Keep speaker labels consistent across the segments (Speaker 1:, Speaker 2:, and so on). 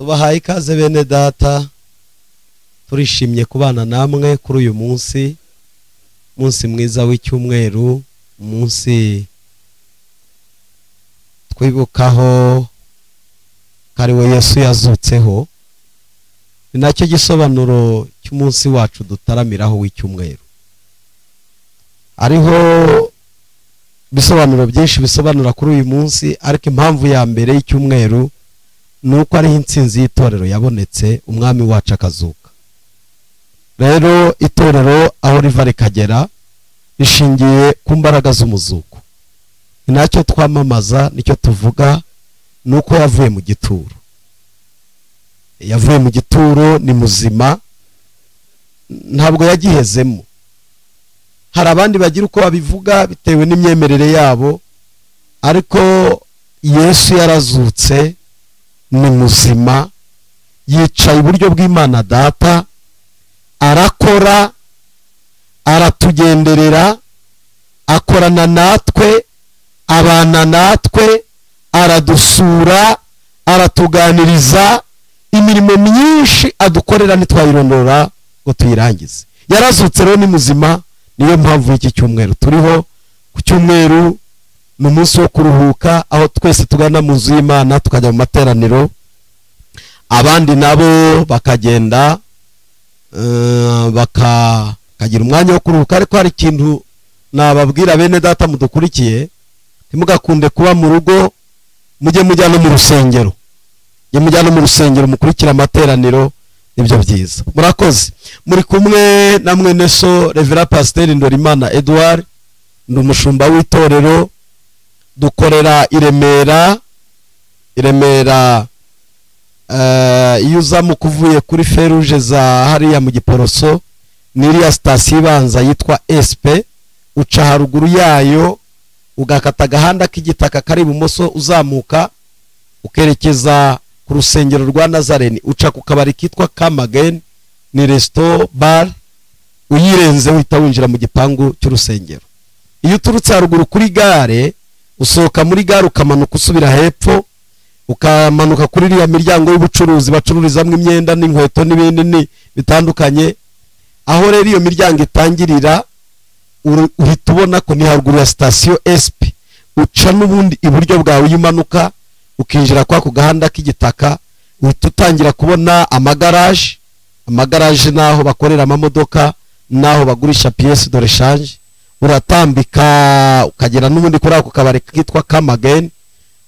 Speaker 1: tubahaye ikaze bene data, turishimye kubana namwe kuri uyu munsi mwiza w'icyumweru, umunsi twibukaho kariwe Yesu yazutseho. Ni nacyo gisobanuro cy'umunsi wacu dutaramiraho w'icyumweru. Ariho bisobanuro byinshi bisobanura kuri uyu munsi, ariko impamvu ya mbere y'icyumweru nuko ari intsinzi y'itorero yabonetse, umwami wacu akazuka. Rero itorero aho riva rikagera rishingiye ku mbaraga z'umuzuko. Ni nacyo twamamaza, nicyo tuvuga, nuko yavuye mu gituro. Yavuye mu gituro, ni muzima, ntabwo yagihezemo. Hari abandi bagira uko babivuga bitewe n'imyemerere yabo, ariko Yesu yarazutse, ni muzima, yicaye iburyo bw'Imana Data, arakora, aratugenderera, akorana natwe, abana natwe, aradusura, aratuganiriza, imirimo myinshi adukorera ntitwayirondora ngo tuyirangize. Yarazutse rero, ni muzima. Niyo mpamvu y'iki cyumweru turiho. Ku cyumweru ni umunsi wo kuruhuka, aho twese tugana mu nzu y'Imana tukajya mu materaniro, abandi nabo bakagenda bakagira umwanya wo kuruhuka. Ariko hari ikintu nababwira bene data mudukurikiye: ntimugakunde kuba mu rugo, mujye mujyana mu rusengero, mukurikira amateraniro, nibyo byiza. Murakoze. Muri kumwe na mwene so Reverend Pasteur Ndorimana Edouard, ndi umushumba w'itorero, dukorera i Remera. Iyo uzamu kuvuye kuri feruje za hariya mu Giporoso, n'iriya sitasiyo ibanza yitwa SP, uca haruguru yayo ugakata agahanda k'igitaka kari ibumoso, uzamuka ukerekeza ku rusengero rwa Nazarene, uca ku kabari kitwa Kamagen, ni resto bar. Uyirenze uhita winjira mu gipangu cy'urusengero. Iyo uturutse haruguru kuri gare, usohoka muri gare ukamanuka usubira hepfo, ukamanuka kuri iriya miryango y'ubucuruzi bacururizamo imyenda n'inkweto n'ibindi bitandukanye. Aho rero iyo miryango itangirira, uhita ubona ko ni haruguru ya sitasiyo SP. Uca n'ubundi iburyo bwawe uyimanuka ukinjira kwa ku gahanda k'igitaka, uhita utangira kubona amagaraje naho bakorera amamodoka, naho bagurisha pièce de rechange. Uratambika ukagera n'ubundi kuri ako kabari kitwa Kamagen,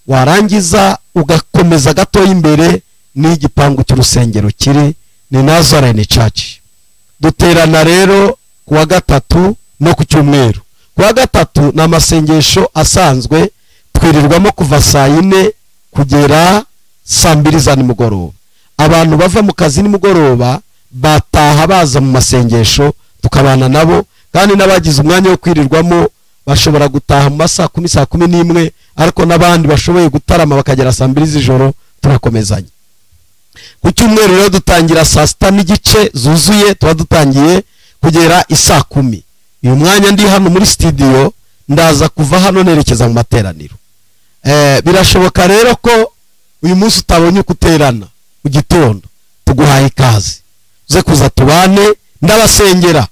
Speaker 1: warangiza ugakomeza gato imbere n'igipangu cy'urusengero kiri ni Nazarene Church. Duterana rero kuwa gatatu no ku cyumweru. Kuwa gatatu na masengesho asanzwe, twirirwamo kuva saa 4 kugera saa 2 za nimugoroba. Abantu bava mu kazi nimugoroba bataha baza mu masengesho, tukabana nabo, kandi n'abagize umwanya wo kwirirwamo bashobora gutaha mu masaa 10 saa 11, ariko n'abandi bashoboye gutarama bakagera saa 2 z'ijoro, turakomezanya. Ku cyumweru rero dutangira saa 6:30 zuzuye, tuba dutangiye kugera isaa 10. Uyu mwanya ndi hano muri studio, ndaza kuva hano nerekeza mu materaniro. Birashoboka rero ko uyu munsi utabonye kuterana mu gitondo, tuguhaye ikaze uze kuza tubane, ndabasengera.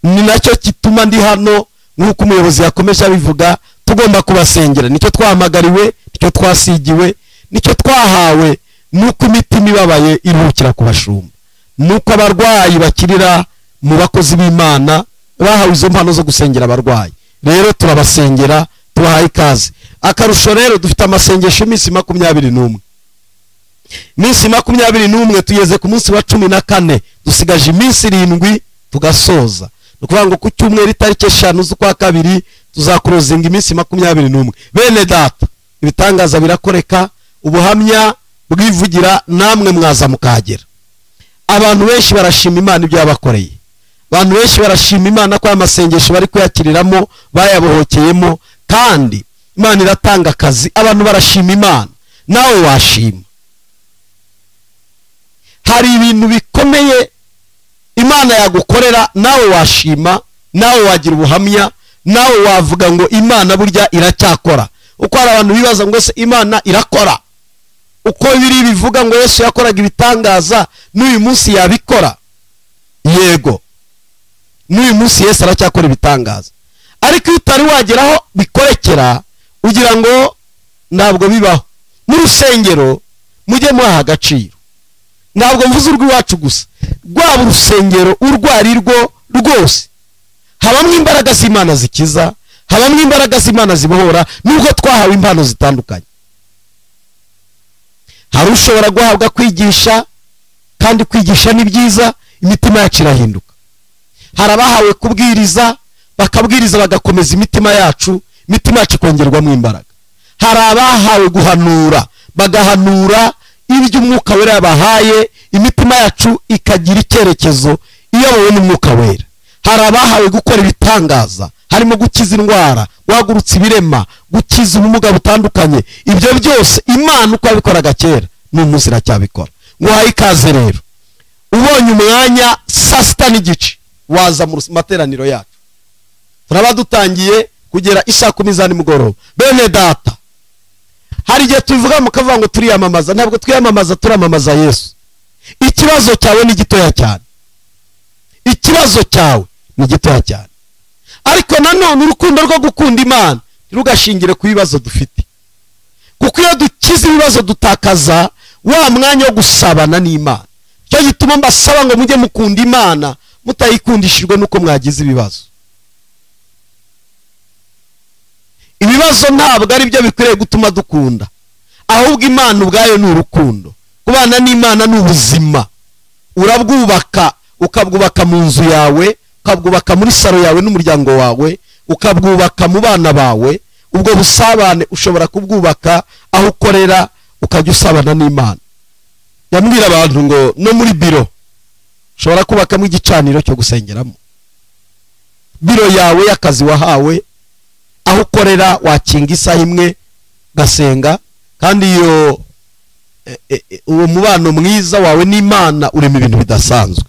Speaker 1: Ni nacyo kituma ndi hano, nk'uko umuyobozi yakomeje abivuga, tugomba kubasengera. Nicyo twahamagariwe, nicyo twasigiwe, nicyo twahawe, nuko imitima ibabaye iruhukira kubashumba, nuko abarwayi bakirira mu bakozi b'Imana bahawe izo mpano zo gusengera abarwayi. Rero turabasengera, tubahaye ikaze. Akarusho rero dufite amasengesho iminsi 21. Iminsi 21 tugeze ku munsi wa 14, dusigaje iminsi 7 tugasoza. Nukuvuga ngo ku cyumweru itariki 5 z'ukwa kabiri tuzakurozinga iminsi 21. Bene data, ibitangaza birakoreka, ubuhamya bwivugira, namwe mwaza mukagera. Abantu benshi barashima Imana ibyo yabakoreye. Abantu benshi barashima Imana ko amasengesho bari kuyakiriramo bayabohokeyemo, kandi Imana iratanga akazi. Abantu barashima Imana, nawe washima. Hari ibintu bikomeye Imana yagukorera, nawe washima, nawe wagira ubuhamya, nawe wavuga ngo Imana burya iracyakora. Uko hari abantu bibaza ngo se Imana irakora, uko biri bivuga ngo Yesu yakoraga ibitangaza n'uyu munsi yabikora? Yego, n'uyu munsi Yesu aracyakora ibitangaza, ariko iyo utari wageraho bikorekera ugira ngo ntabwo bibaho. Mu rusengero mujye muha agaciro, ntabwo mvuze urw'iwacu gusa, rwaba urusengero urwo ari rwo rwose, habamo imbaraga z'Imana zikiza, habamo imbaraga z'Imana zibohora, nubwo twahawe impano zitandukanye. Hari ushobora guhabwa kwigisha, kandi kwigisha ni byiza, imitima yacu irahinduka. Hari abahawe kubwiriza, bakabwiriza bagakomeza imitima yacu kongerwamo imbaraga. Hari abahawe guhanura, bagahanura ibyo Umwuka Wera yabahaye, imitima yacu ikagira icyerekezo iyobowe n'Umwuka Wera. Hari abahawe gukora ibitangaza, harimo gukiza indwara, guhagurutsa ibirema, gukiza ubumuga butandukanye. Ibyo byose Imana uko yabikoraga kera n'uyu munsi iracyabikora. Nguhaye ikaze rero, ubonye umwanya saa 6:30 waza mu materaniro yacu. Turaba dutangiye kugera isaa 10 za nimugoroba. Bene data, hari igihe tuvuga mukavuga ngo turiyamamaza, ntabwo twiyamamaza, turamamaza Yesu. Ikibazo cyawe ni gitoya cyane, ikibazo cyawe ni gitoya cyane, ariko nanone urukundo rwo gukunda Imana ntirugashingire ku bibazo dufite, kuko iyo dukize ibibazo dutakaza wa mwanya wo gusabana n'Imana. Cyo gituma mbasaba ngo mujye mukunda Imana mutayikundishijwe nuko mwagize ibibazo. Ibibazo ntabwo ari byo bikwiriye gutuma dukunda, ahubwo Imana ubwayo ni urukundo. Kubana n'Imana ni ubuzima. Urabwubaka, ukabwubaka mu nzu yawe, ukabwubaka muri saro yawe n'umuryango wawe, ukabwubaka mu bana bawe. Ubwo busabane ushobora kubwubaka aho ukorera, ukajya usabana n'Imana. Yambwira abantu ngo no muri biro ushobora kubakamo igicaniro cyo gusengeramo. Biro yawe y'akazi wahawe, aho ukorera wakinga isaha imwe gasenga, kandi iyo uwo mubano mwiza wawe n'Imana urema ibintu bidasanzwe.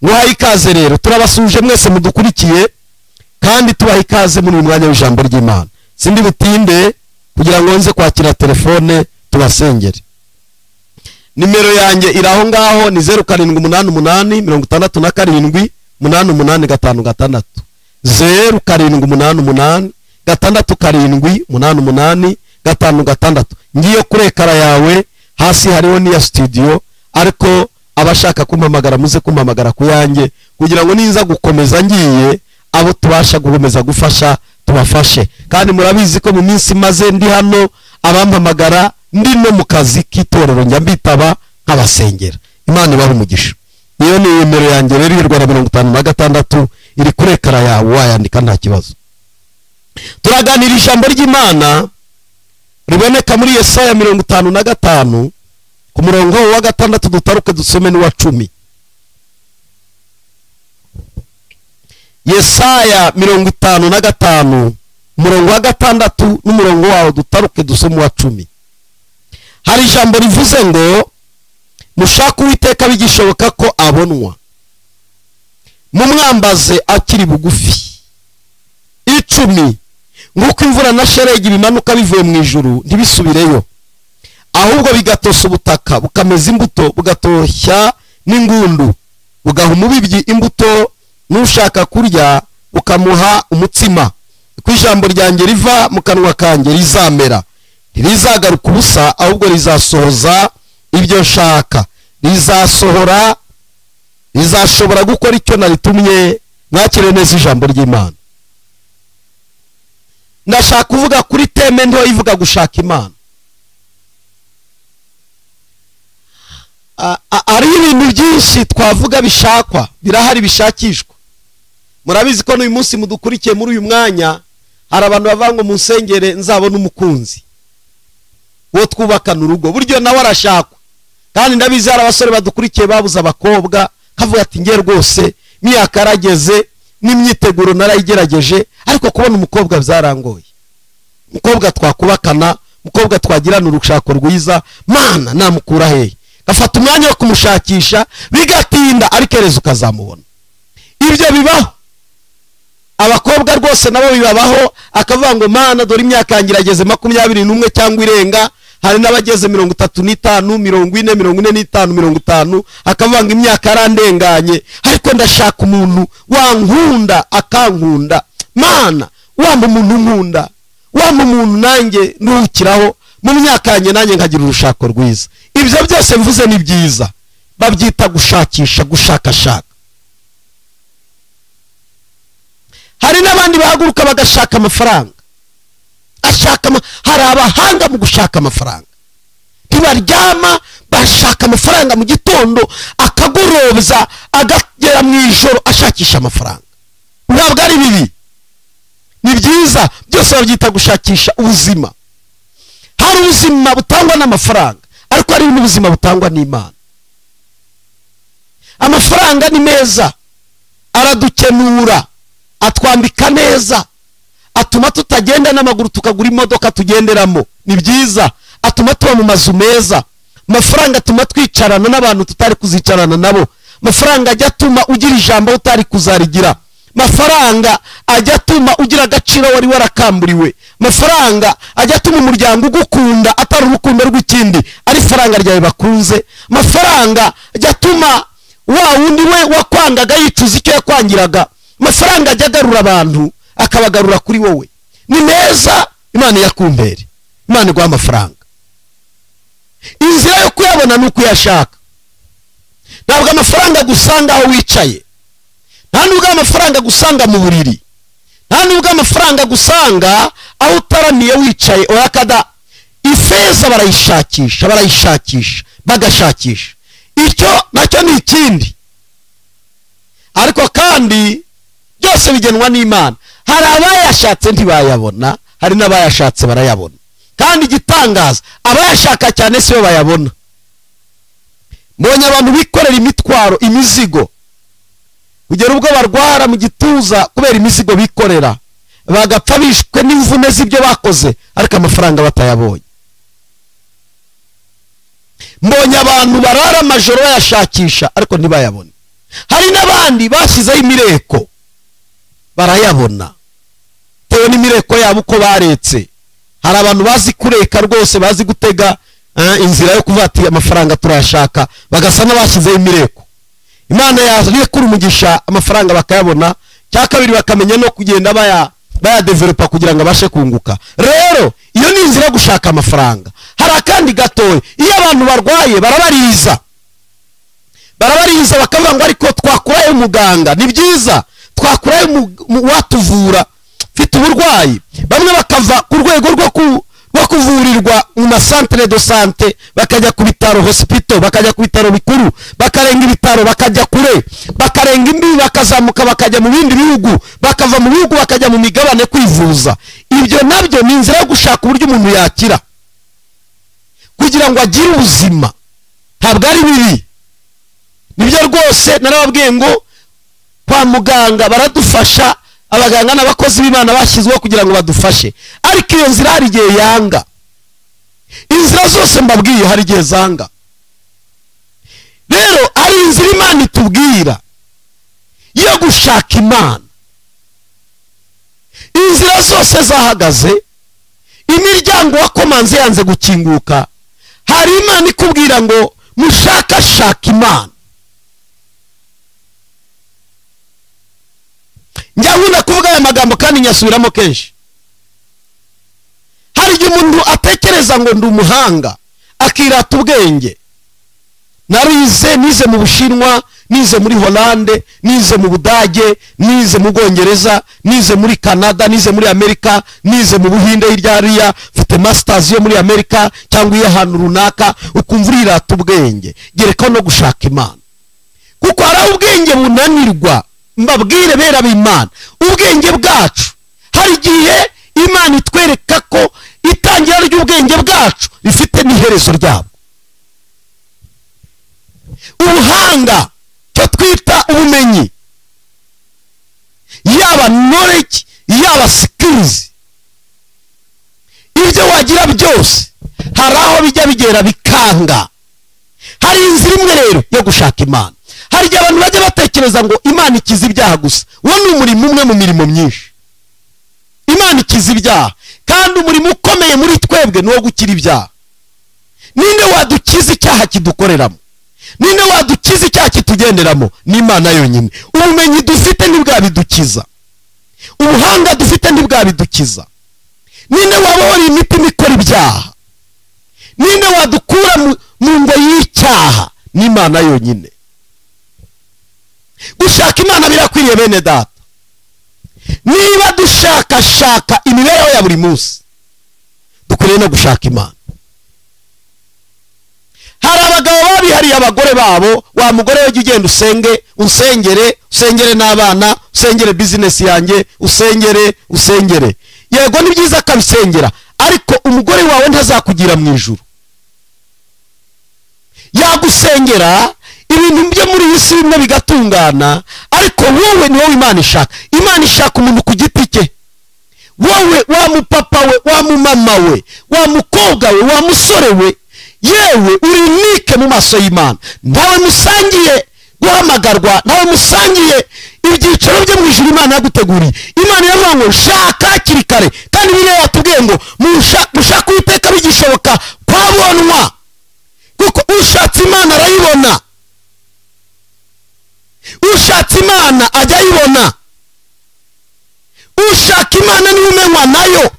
Speaker 1: Nguhaye ikaze rero, turabasuje mwese mudukurikiye, kandi tubaha ikaze muri uyu mwanya w'ijambo ry'Imana. Sindi butinde kugira ngo nze kwakira telefone tubasengere. Nimero yanjye iraho ngaho ni 0788 67 88 0788 ngiyo kuri ekara yawe. Hasi hariho niya studio, ariko abashaka kumpamagara muze kumpamagara ku yanjye, kugira ngo ninza gukomeza ngiye abo tubasha gukomeza gufasha tubafashe. Kandi murabizi ko mu minsi maze ndi hano abampamagara ndi no mu kazi k'itorero njya mbitaba nk'abasengera. Imana ibahe umugisha. Iyo ni nimero yanjye rero y'Rwanda 56 iri kuri ekara yawe, wayandika nta kibazo. Turaganira ijambo ry'Imana riboneka muri Yesaya 55 ku murongo wa 6, dutaruke dusome n'uwa 10. Yesaya 55 umurongo wa 6 n'umurongo wawo dutaruke dusome uwa 10. Hari ijambo rivuze ngo mushaka Uwiteka bigishoboka ko abonwa, mumwambaze akiri bugufi. 10 nguko imvura na sheregi bimanuka bivuye mu ijuru ntibisubireyo, ahubwo bigatosa ubutaka bukameza imbuto, bugatoshya n'ingundu, bugaha umubibyi imbuto, n'ushaka kurya ukamuha umutsima. Ku ijambo ryanjye riva mu kanwa kanjye rizamera, ntirizagaruka ubusa, ahubwo rizasohoza ibyo nshaka, rizashobora gukora icyo naritumye. Mwakire neza ijambo ry'Imana. Ndashaka kuvuga kuri teme nto ivuga gushaka Imana. Ari ibintu byinshi twavuga bishakwa, birahari bishakishwa. Murabizi ko n'uyu munsi mudukurikiye muri uyu mwanya hari abantu bavuga ngo munsengere nzabona umukunzi wo twubakana urugo. Buryo nawe arashakwa, kandi ndabizi hari abasore badukurikiye babuze abakobwa, kavuga ati ngiye rwose myaka yarageze n'imyiteguro narayigerageje, ariko kubona umukobwa byarangoye. Umukobwa twakubakana, umukobwa twagirana urushako rwiza, Mana namukura hehe? Gafata umwanya wo kumushakisha bigatinda, ariko erezo ukazamubona. Ibyo bibaho, abakobwa rwose nabo bibabaho, akavuga ngo Mana dore imyaka yanjye irageze 21 cyangwa irenga, hari n'abageze 35 40 45 50 akavuga ngo imyaka yarandenganye ariko ndashaka umuntu wankunda akankunda. Mana wamba umuntu nkunda, wamba umuntu nanjye ntukiraho mu myaka yanjye nanjye nkagira urushako rwiza. Ibyo byose mvuze ni byiza, babyita gushakisha, gushakashaka. Hari n'abandi bahaguruka bagashaka amafaranga, hari abahanga mu gushaka amafaranga, ntibaryama bashaka amafaranga mu gitondo akagorobza agagera mu ijoro ashakisha amafaranga. Ntabwo ari bibi, ni byiza, byose babyita gushakisha ubuzima. Hari ubuzima butangwa n'amafaranga, ariko hari n'ubuzima butangwa n'Imana. Amafaranga ni meza, aradukenura, atwambika neza, atuma tutagenda n'amaguru tukagura imodoka tugenderamo, ni byiza, atuma tuba mu mazu meza. Amafaranga atuma twicarana n'abantu tutari kuzicarana nabo. Amafaranga ajya atuma ugira ijambo utari kuzarigira. Amafaranga ajya atuma ugira agaciro wari warakamburiwe. Amafaranga ajya atuma umuryango ugukunda atari urukundo rw'ikindi, ari faranga ryawe bakunze. Amafaranga ajya atuma wa wundi we wakwangaga yicuza icyo yakwangiraga. Amafaranga ajya agarura abantu akabagarura kuri wowe. Ni meza, Imana yakumbere, Imana iguha amafaranga. Inzira yo kuyabona ni ukuyashaka. Ntabwo amafaranga gusanga aho wicaye, nta nubwo amafaranga gusanga mu buriri, nta nubwo amafaranga gusanga aho utaramiye wicaye. Oyakada, ifeza barayishakisha, bagashakisha. Icyo nacyo ni ikindi, ariko kandi byose bigenwa n'Imana. Hari abayashatse ntibayabona, hari n'abayashatse barayabona. Kandi igitangaza, abayashaka cyane sibo bayabona. Mbonye abantu bikorera imitwaro, imizigo, kugera ubwo barwara mu gituza kubera imizigo bikorera, bagapfa bishwe n'imvune z'ibyo bakoze, ariko amafaranga batayabonye. Mbonye abantu barara amajoro bayashakisha, ariko ntibayabone. Hari n'abandi bashyizeho imireko, barayabona tewe n'imireko yabo uko baretse. Hari abantu bazi kureka rwose, bazi gutega inzira yo kuvuga ati amafaranga turayashaka, bagasa n'abashyizeho imireko. Imana yarekura umugisha, amafaranga bakayabona. Cya kabiri, bakamenya no kugenda bayadevelopa kugira ngo abashe kunguka. Rero iyo ni inzira yo gushaka amafaranga. Hari akandi gatoya, iyo abantu barwaye barabariza bakavuga ngo ariko twakurayo umuganga, ni byiza, twakurayo watuvura mfite uburwayi. Bamwe bakava ku rwego rwo kuvurirwa mu masantere de sante bakajya ku bitaro hospital, bakajya ku bitaro bikuru, bakarenga ibitaro bakajya kure, bakarenga imbibi bakazamuka bakajya mu bindi bihugu, bakava mu bihugu bakajya mu migabane kwivuza. Ibyo nabyo ni inzira yo gushaka uburyo umuntu yakira kugira ngo agire ubuzima. Ntabwo ari bibi, nibyo rwose. Narababwiye ngo kwa muganga baradufasha, abaganga n'abakozi b'Imana bashyizweho kugira ngo badufashe, ariko iyo nzira hari igihe yanga. Inzira zose mbabwiye hari igihe zanga. Rero ari inzira Imana itubwira yo gushaka Imana. Inzira zose zahagaze, imiryango wakomanze yanze gukinguka, hari Imana ikubwira ngo mushakashaka Imana. Njya nkunda kuvuga aya magambo kandi nyasubiramo kenshi. Hari igihe umuntu atekereza ngo ndi umuhanga, akirata ubwenge. Nize mu Bushinwa, nize muri Hollande, nize mu Budage, nize mu Bwongereza, nize muri Canada, nize muri Amerika, nize mu Buhinde hirya hariya, mfite masters yo muri Amerika cyangwa y'ahantu runaka. Ukumva urirata ubwenge, gereka no gushaka Imana. Kuko hari ubwenge bunanirwa. Mbabwire bera b'Imana, ubwenge bwacu hari igihe Imana itwereka ko itangira ry'ubwenge bwacu rifite n'iherezo ryabo. Ubuhanga, cyo twita ubumenyi, yaba knowledge, yaba skills, ibyo wagira byose hari aho bijya bigera bikanga. Hari inzira imwe rero yo gushaka Imana. Hari igihe abantu bajya batekereza ngo Imana ikiza ibyaha gusa. Uwo ni umurimo umwe mu mirimo myinshi. Imana ikiza ibyaha, kandi umurimo ukomeye muri twebwe ni uwo gukira ibyaha. ninde wadukiza icyaha kidukoreramo, ninde wadukiza icyaha kitugenderamo? ni Imana yonyine. Ubumenyi dufite ntibwabidukiza, ubuhanga dufite ntibwabidukiza. ninde wababara imitima ikora ibyaha, ninde wadukura mu ngo y'icyaha? ni Imana yonyine. gushaka Imana birakwiriye bene data. niba dushakashaka imibereho ya buri munsi, dukwiriye no gushaka Imana. hari abagabo babihariye abagore babo, wa mugore we ugenda usengere n'abana, usengere bizinesi yanjye, usengere. Yego ni byiza akabisengera, ariko umugore wawe ntazakugira mu ijuru. yagusengera ibintu byo muri iyi si bimwe bigatungana, ariko wowe ni wowe Imana ishaka. Imana ishaka umuntu ku giti cye. wowe wa mupapa we, wa mumama we, wa mukobwa we, wa musore we, yewe uri unike mu maso y'Imana. ntawe musangiye guhamagarwa, ntawe musangiye ibyicaro byo mu ijuru Imana yaguteguriye. Imana yavuga ngo shaka hakiri kare, kandi Bibiliya yatubwiye ngo mushaka Uwiteka bigishoboka kwabonwa, kuko ushatse Imana arayibona. ushatse Imana ajya ayibona. ushaka Imana niwe umenywa nayo.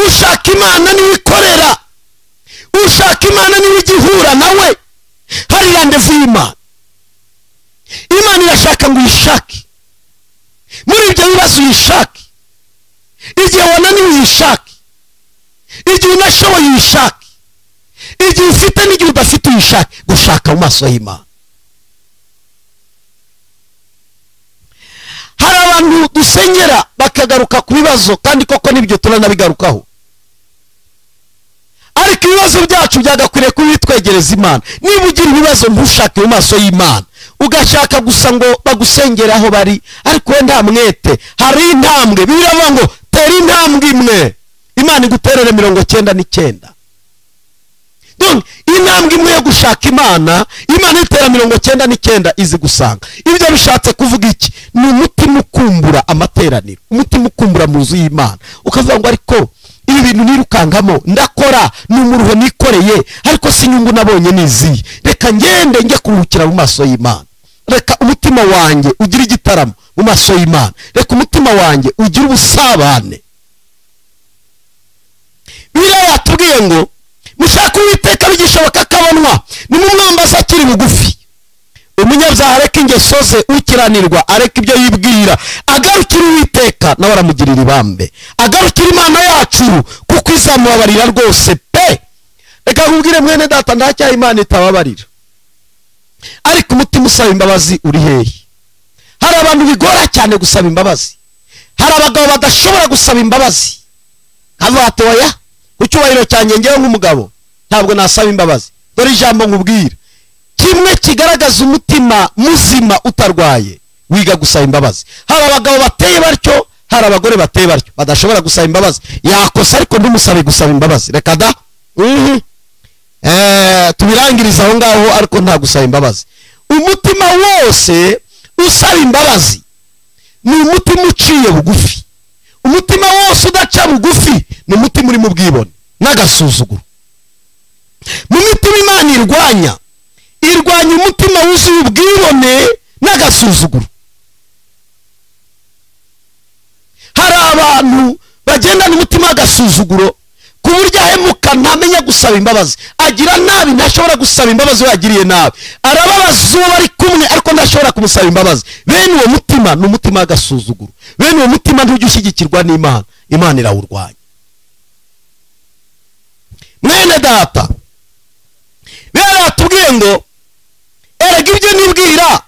Speaker 1: ushaka Imana niwe ikorera. ushaka Imana niwe igihura nawe. hari randevu y'Imana. Imana irashaka ngo uyishake. muri ibyo bibazo uyishake. igihe wananiwe uyishake. igihe unashoboye uyishake. igihe ufite n'igihe udafite uyishake. gushaka mu maso y'Imana. hari abantu dusengera bakagaruka ku bibazo, kandi koko nibyo turanabigarukaho, ariko ibibazo byacu byagakwiriye kubitwegereza Imana. niba ugira ibibazo ntushake mu maso y'Imana, ugashaka gusa ngo bagusengere aho bari, ariko we nta mwete. hari intambwe, biravuga ngo tera intambwe imwe, Imana iguterere 99. donc intambwe imwe yo gushaka Imana, Imana itera 99 izi gusanga. ibyo bishatse kuvuga iki? ni umutima ukumbura amateraniro, umutima ukumbura mu nzu y'Imana, ukavuga ngo ariko ibi bintu nirukangamo ndakora, ni umuruho nikoreye, ariko si inyungu nabonye niziye, reka ngende njye kuruhukira mu maso y'Imana. reka umutima wanjye ugira igitaramo mu maso y'Imana. reka umutima wanjye ugira ubusabane. Bibiliya yatubwiye ngo mushaka Uwiteka bigishoboka akabonwa, nimumwambaza akiri bugufi. umunyabyaha areka ingeso ze, ukiranirwa areka ibyo yibwira, agarukira Uwiteka nawe aramugirira ibambe. agarukira Imana yacu kuko izamubabarira rwose pe. reka nkubwire mwene data, ntacyaha Imana itababarira, ariko umutima usaba imbabazi uri hehe? hari abantu bigora cyane gusaba imbabazi. hari abagabo badashobora gusaba imbabazi. kavuga ati oya, ku cyubahiro cyanjye ngewe nk'umugabo ntabwo nasaba imbabazi. dore ijambo nkubwira, kimwe kigaragaza umutima muzima utarwaye, wiga gusaba imbabazi. hari abagabo bateye batyo, hari abagore bateye batyo, badashobora gusaba imbabazi. yakosa ariko ntumusabe gusaba imbabazi, reka da. tubirangiriza aho ngaho, ariko nta gusaba imbabazi. umutima wose usaba imbabazi ni umutima uciye bugufi. umutima wose udaca bugufi ni umutima uri mu bwibone n'agasuzuguro. mu mitima Imana irwanya umutima wuzuye ubwibone n'agasuzuguro. hari abantu bagendana umutima w'agasuzuguro ku buryo ahemuka, ntamenya gusaba imbabazi, agira nabi, ntashobora gusaba imbabazi we yagiriye nabi, arababaza uwo bari kumwe ariko ntashobora kumusaba imbabazi. bene uwo mutima ni umutima w'agasuzuguro. bene uwo mutima ntujya ushyigikirwa n'Imana, Imana irawurwanya. mwene data, baratubwiye ngo erega ibyo nibwira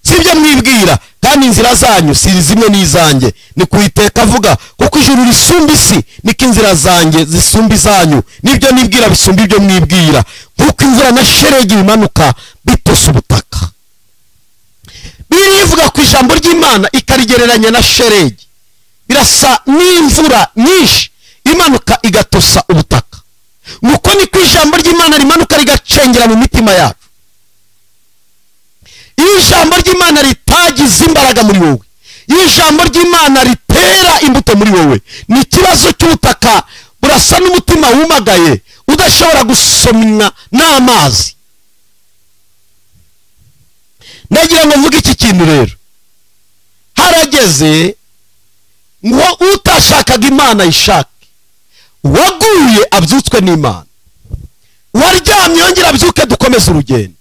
Speaker 1: si ibyo mwibwira, kandi inzira zanyu si zimwe n'izanjye, ni ku Uwiteka avuga, kuko ijuru risumba isi niko inzira zanjye zisumba izanyu, n'ibyo nibwira bisumba ibyo mwibwira. nk'uko imvura na shelegi bimanuka bitose ubutaka. Bibiliya ivuga ku ijambo ry'Imana ikarigereranya na shelegi, birasa n'imvura nyinshi imanuka igatosa ubutaka. nuko niko ijambo ry'Imana rimanuka rigacengera mu mitima yacu. iyo ijambo ry'Imana ritagize imbaraga muri wowe, iyo ijambo ry'Imana ritera imbuto muri wowe, ni ikibazo cy'ubutaka. burasa n'umutima wumagaye, udashobora gusomwa n'amazi. Ndagira ngo mvuge iki kintu rero, harageze ngo utashakaga Imana yishake, waguye abyutswe n'Imana, waryamye yongera abyuke dukomeze urugendo,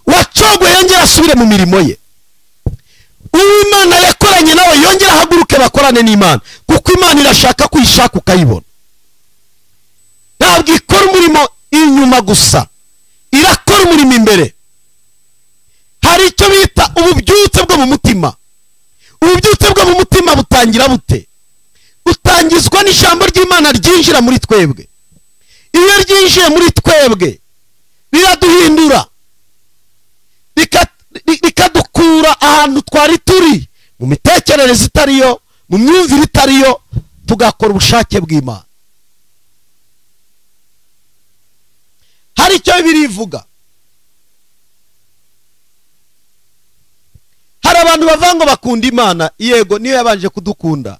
Speaker 1: wacogwe yongera asubire mu mirimo ye, Uwimana yakoranye nawe yongera ahaguruke bakorane n'Imana, kuko Imana irashaka kuyishaka ukayibona. Ntabwo ikora umurimo inyuma gusa, irakora umurimo imbere. Hari icyo bita ububyutse bwo mu mutima. Ububyutse bwo mu mutima butangira bute? Butangizwa n'ijambo ry'Imana ryinjira muri twebwe. Iyo ryinjiye muri twebwe biraduhindura, bikadukura ahantu twari turi, mu mitekerereze itariyo, mu myumvire itariyo, tugakora ubushake bw'Imana. Hari icyo birivuga. Hari abantu bavango bakunda Imana, yego niyo yabanje kudukunda.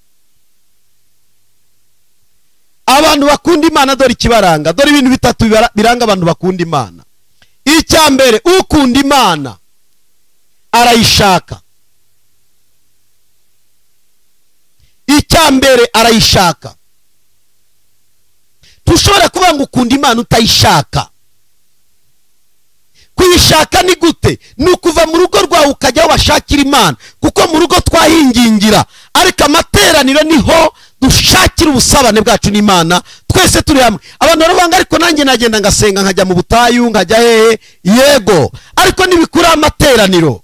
Speaker 1: Abantu bakunda Imana dore ikibaranga, dore ibintu bitatu biranga abantu bakunda Imana. Icya mbere, ukunda Imana arayishaka. Icya mbere arayishaka. Tushobora kuvuga ngo ukunda Imana utayishaka. Kuyishaka ni gute? Ni ukuva mu rugo rwawe ukajya aho bashakira Imana, kuko mu rugo twahingingira, ariko amateraniro niho dushakira ubusabane bwacu n'Imana, twese turi hamwe. Abantu barabanga ariko nanjye nagenda ngasenga nkajya mu butayu nkajya hehe, yego, ariko nibikura amateraniro.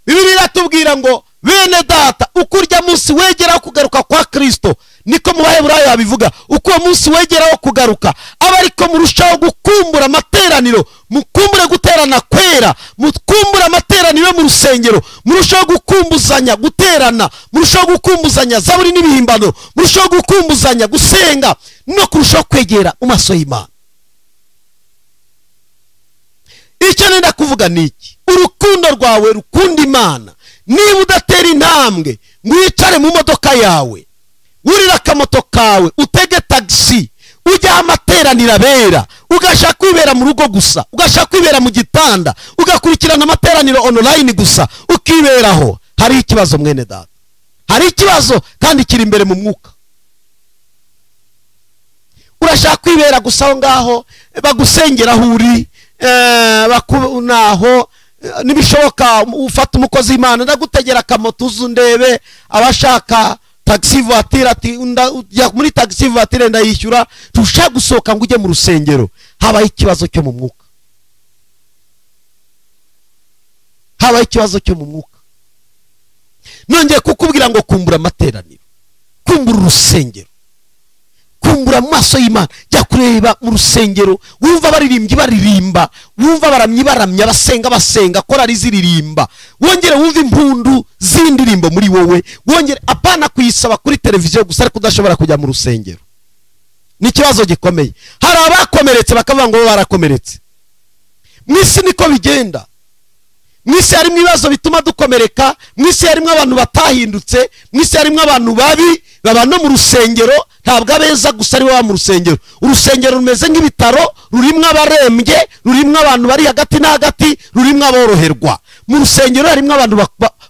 Speaker 1: Bibiliya iratubwira ngo bene data, ukurya munsi wegeraho kugaruka kwa Kristo, niko mu Baheburayo babivuga, uko munsi wegeraho kugaruka, aba ariko murushaho gukumbura amateraniro, mukumbure guterana kwera, mukumbura amateraniro mu rusengero, murushaho gukumbuzanya guterana, murushaho gukumbuzanya zaburi n'ibihimbano, murushaho gukumbuzanya gusenga no kurushaho kwegera mu maso y'Imana. Icyo nenda kuvuga niki? Urukundo rwawe rukunda Imana. Niba udatera intambwe ngo wicare mu modoka yawe, urira akamoto kawe, utege taxi, ujya amateraniro abera, ugashaka kwibera mu rugo gusa, ugashaka kwibera mu gitanda, ugakurikirana amateraniro online gusa, ukiberaho, hari ikibazo mwene data. Hari ikibazo kandi kiri imbere mu mwuka. Urashaka kwibera gusa aho ngaho bagusengera aho uri, naho nibishoboka ufata umukozi w'Imana ndagutegera akamoto uzundebe, abashaka taxi voiture ati ujya muri taxi voiture ndayishyura, tushaka gusohoka ngo ujye mu rusengero. Habaye ikibazo cyo mu mwuka, habaye ikibazo cyo mu mwuka. Nongeye kukubwira ngo kumbura amateraniro, kumbura urusengero, kumbura mu maso y'Imana. Jya kureba mu rusengero, wumva baririmbyi baririmba, wumva baramyi baramya, basenga basenga, korari ziririmba, wongere wumva impundu z'indirimbo muri wowe, wongere apana kuyisaba kuri televiziyo gusa ariko udashobora kujya mu rusengero. Ni ikibazo gikomeye. Hari abakomeretse bakavuga ngo barakomeretse. Mwisi niko bigenda. Mwisi harimo ibibazo bituma dukomereka, mwisi harimo abantu batahindutse, mwisi harimo abantu babi baba no mu rusengero. Ntabwo abeza gusa ari wa mu rusengero. Urusengero rumeze nk'ibitaro, rurimo abarembye, rurimo abantu bari hagati na hagati, rurimo aboroherwa. Mu rusengero harimo abantu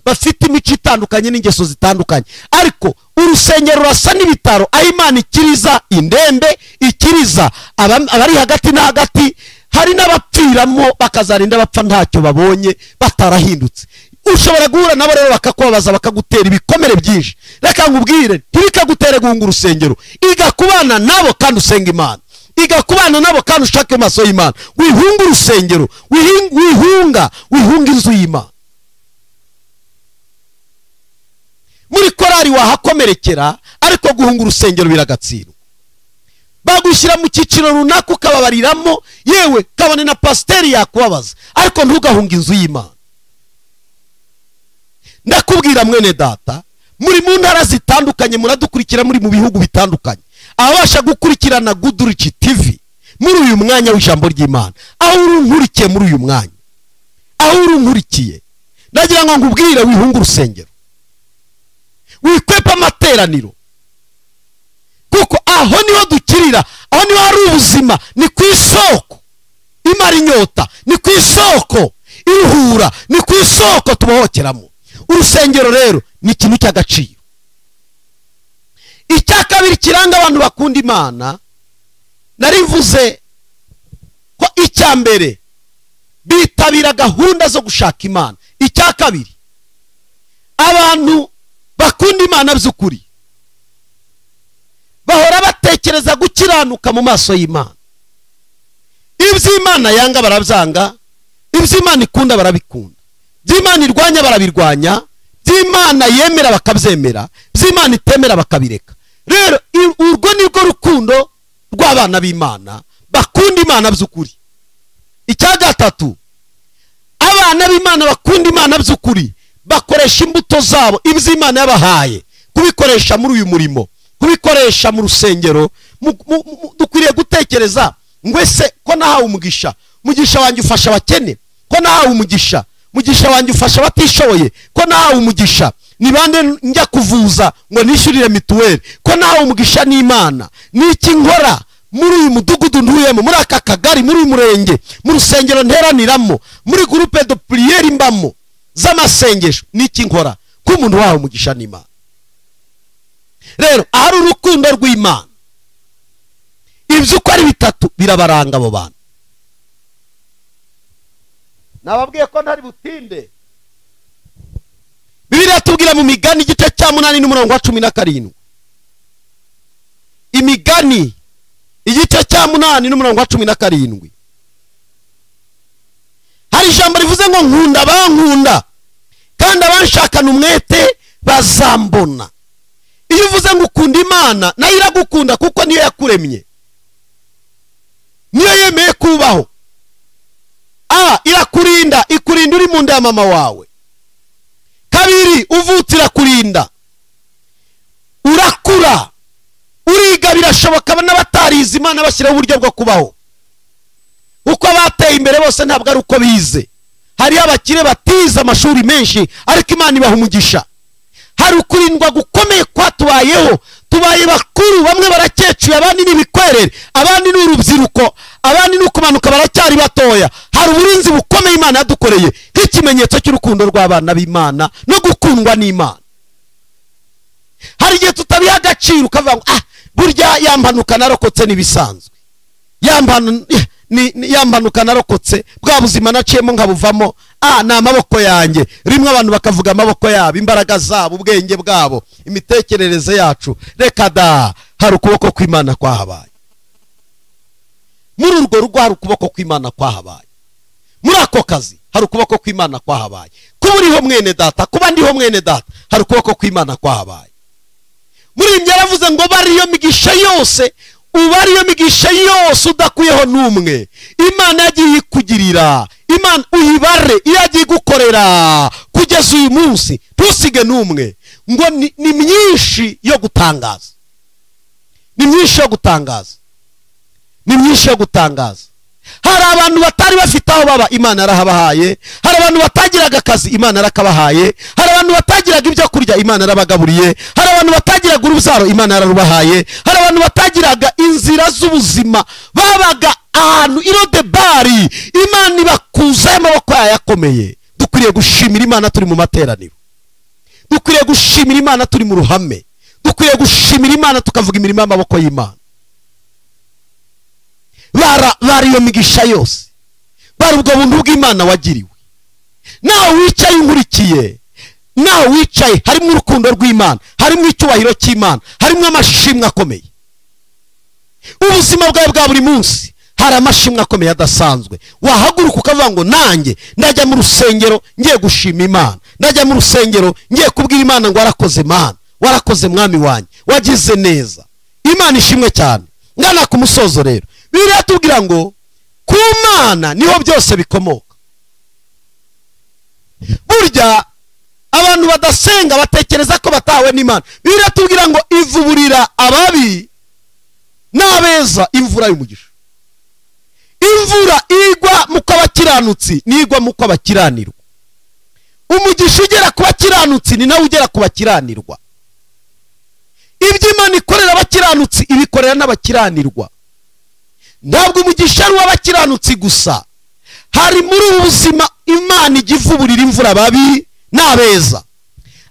Speaker 1: bafite imico itandukanye n'ingeso zitandukanye, ariko urusengero rurasa n'ibitaro, aho Imana ikiriza indembe, ikiriza abari hagati na hagati. Hari n'abapfiramo bakazarinda bapfa ntacyo babonye batarahindutse. Ushobora guhura nabo rero bakakubabaza, bakagutera ibikomere byinshi. Reka ngubwire, ntibikagutere guhunga urusengero, iga kubana nabo kandi usenga Imana, iga kubana nabo kandi ushake amaso y'Imana. Wihunga urusengero, wihunga inzu y'Imana. Muri korari wahakomerekera, ariko guhunga urusengero biragatsindwa. Bagushyira mu cyiciro runaka ukababariramo, yewe kabone na pasiteri yakubabaza, ariko ntugahunga inzu y'Imana. Ndakubwira mwene data, muri mu ntara zitandukanye, muradukurikira muri mu bihugu bitandukanye, abasha gukurikirana Goodrich TV muri uyu mwanya w'ijambo ry'Imana, aho urunkurikiye muri uyu mwanya, aho urunkurikiye, ndagira ngo nkubwire wihunga urusengero, wikwepa amateraniro, kuko aho niho dukirira aho niho hari ubuzima, ni ku isoko imara inyota, ni ku isoko iruhura, ni ku isoko tubohokeramo. Urusengero rero ni ikintu cy'agaciro. Icya kabiri kiranga abantu bakunda Imana, narivuze ko icya mbere bitabira gahunda zo gushaka Imana. Icya kabiri, abantu bakunda Imana by'ukuri bahora batekereza gukiranuka mu maso y'Imana. Iby'Imana yanga barabyanga, iby'Imana ikunda barabikunda, iby'Imana irwanya barabirwanya, iby'Imana yemera bakabyemera, iby'Imana itemera bakabireka. Rero urwo ni rwo rukundo rw'abana b'Imana bakunda Imana by'ukuri. Icya gatatu, abana b'Imana bakunda Imana by'ukuri bakoresha imbuto zabo, iby'Imana yabahaye, kubikoresha muri uyu murimo, kubikoresha mu rusengero. Dukwiriye gutekereza ngo ese ko nahawe umugisha, umugisha wanjye ufasha abakene, ko nahawe umugisha, umugisha wanjye ufasha abatishoboye, ko nahawe umugisha ni bande njya kuvuza ngo nishyurire mituweli, ko nahawe umugisha n'Imana, niki nkora muri uyu mudugudu ntuyemo, muri aka kagari, muri uyu murenge, mu rusengero nteraniramo, muri groupe de prière mbamo z'amasengesho, niki nkora ko umuntu wahawe umugisha n'Imana. Rero ahari urukundo rw'Imana, ibyo uko ari bitatu birabaranga abo bantu. Nababwiye ko ntari butinde. Bibiliya tubwira mu Migani igice cya 8 n'umurongo wa 17. Imigani igice cya 8 n'umurongo wa 17. Hari ijambo rivuze ngo nkunda bankunda kandi abanshakana umwete bazambona. Iyo uvuze ngo ukunda Imana, nayo iragukunda kuko niyo yakuremye, niyo yemeye kubaho. Irakurinda, ikurinda uri mu nda ya mama wawe. Kabiri, uvutse irakurinda, urakura, uriga, birashoboka n'abatarize Imana bashyiraho uburyo bwo kubaho. Uko bateye imbere bose ntabwo ari uko bize. Hari abakire batize amashuri menshi ariko Imana ibaha umugisha. Hari ukurindwa gukomeye kwatubayeho, tubaye bakuru, bamwe barakecuye, abandi n'ibikwerere, abandi n'urubyiruko, abandi n'ukumanuka baracyari batoya. Hari uburinzi bukomeye Imana yadukoreye nk'ikimenyetso cy'urukundo rw'abana b'Imana no gukundwa n'Imana. Hari igihe tutabiha agaciro, ukavuga ngo burya yampanuka narokotse n'ibisanzwe, yampanuka narokotse, bwa buzima naciyemo nkabuvamo, ni amaboko yanjye. Rimwe abantu bakavuga amaboko yabo, imbaraga zabo, ubwenge bwabo, imitekerereze yacu. Reka da, hari ukuboko kw'Imana kwahabaye. Muri urwo rugo hari ukuboko kw'Imana kwahabaye. Muri ako kazi hari ukuboko kw'Imana kwahabaye. Kuba uriho mwene data, kuba ndiho mwene data, hari ukuboko kw'Imana kwahabaye. Muri ibyo yaravuze ngo bariyo migisha yose, ubariyo migisha yose udakuyeho n'umwe Imana yagiye ikugirira. Imana uyibare iyo yagiye gukorera kugeza uyu munsi, ntusige n'umwe. Ngo ni myinshi yo gutangaza, ni myinshi yo gutangaza, ni myinshi yo gutangaza. Hari abantu batari bafite aho baba, Imana yarahabahaye. Hari abantu batagiraga akazi, Imana yarakabahaye. Hari abantu batagiraga ibyo kurya, Imana yarabagaburiye. Hari abantu batagiraga urubyaro, Imana yararubahaye. Hari abantu batagiraga inzira z'ubuzima, babaga ahantu irodebari, Imana ibakuzaho amaboko yayo akomeye. Dukwiriye gushimira Imana turi mu materaniro, dukwiriye gushimira Imana turi mu ruhame, dukwiriye gushimira Imana tukavuga imirimo y'amaboko y'Imana. Bari iyo migisha yose, bari ubwo buntu bw'Imana wagiriwe. Nawe wicaye unkurikiye, nawe wicaye, harimo urukundo rw'Imana, harimo icyubahiro cy'Imana, harimo amashimwe akomeye. Ubuzima bwawe bwa buri munsi hari amashimwe akomeye adasanzwe. Wahaguruka ukavuga ngo nanjye ndajya mu rusengero ngiye gushima Imana, ndajya mu rusengero ngiye kubwira Imana ngo warakoze Mana, warakoze mwami wanjye, wagize neza. Imana ishimwe cyane. Ngana ku musozo rero, Bibiliya tubwira ngo ku Mana niho byose bikomoka. Burya abantu badasenga batekereza ko batawe n'Imana. Bibiliya tubwira ngo ivuburira ababi n'abeza imvura y'umugisha. Imvura igwa mu kw'abakiranutsi nigwa mu kw'abakiranirwa. Umugisha ugera ku bakiranutsi ni nawe ugera ku bakiranirwa. Ibyo Imana ikorera abakiranutsi ibikorera n'abakiranirwa. ntabwo umugisha ari uw'abakiranutsi gusa, hari muri ubu buzima Imana igivuburira imvura babi n'abeza.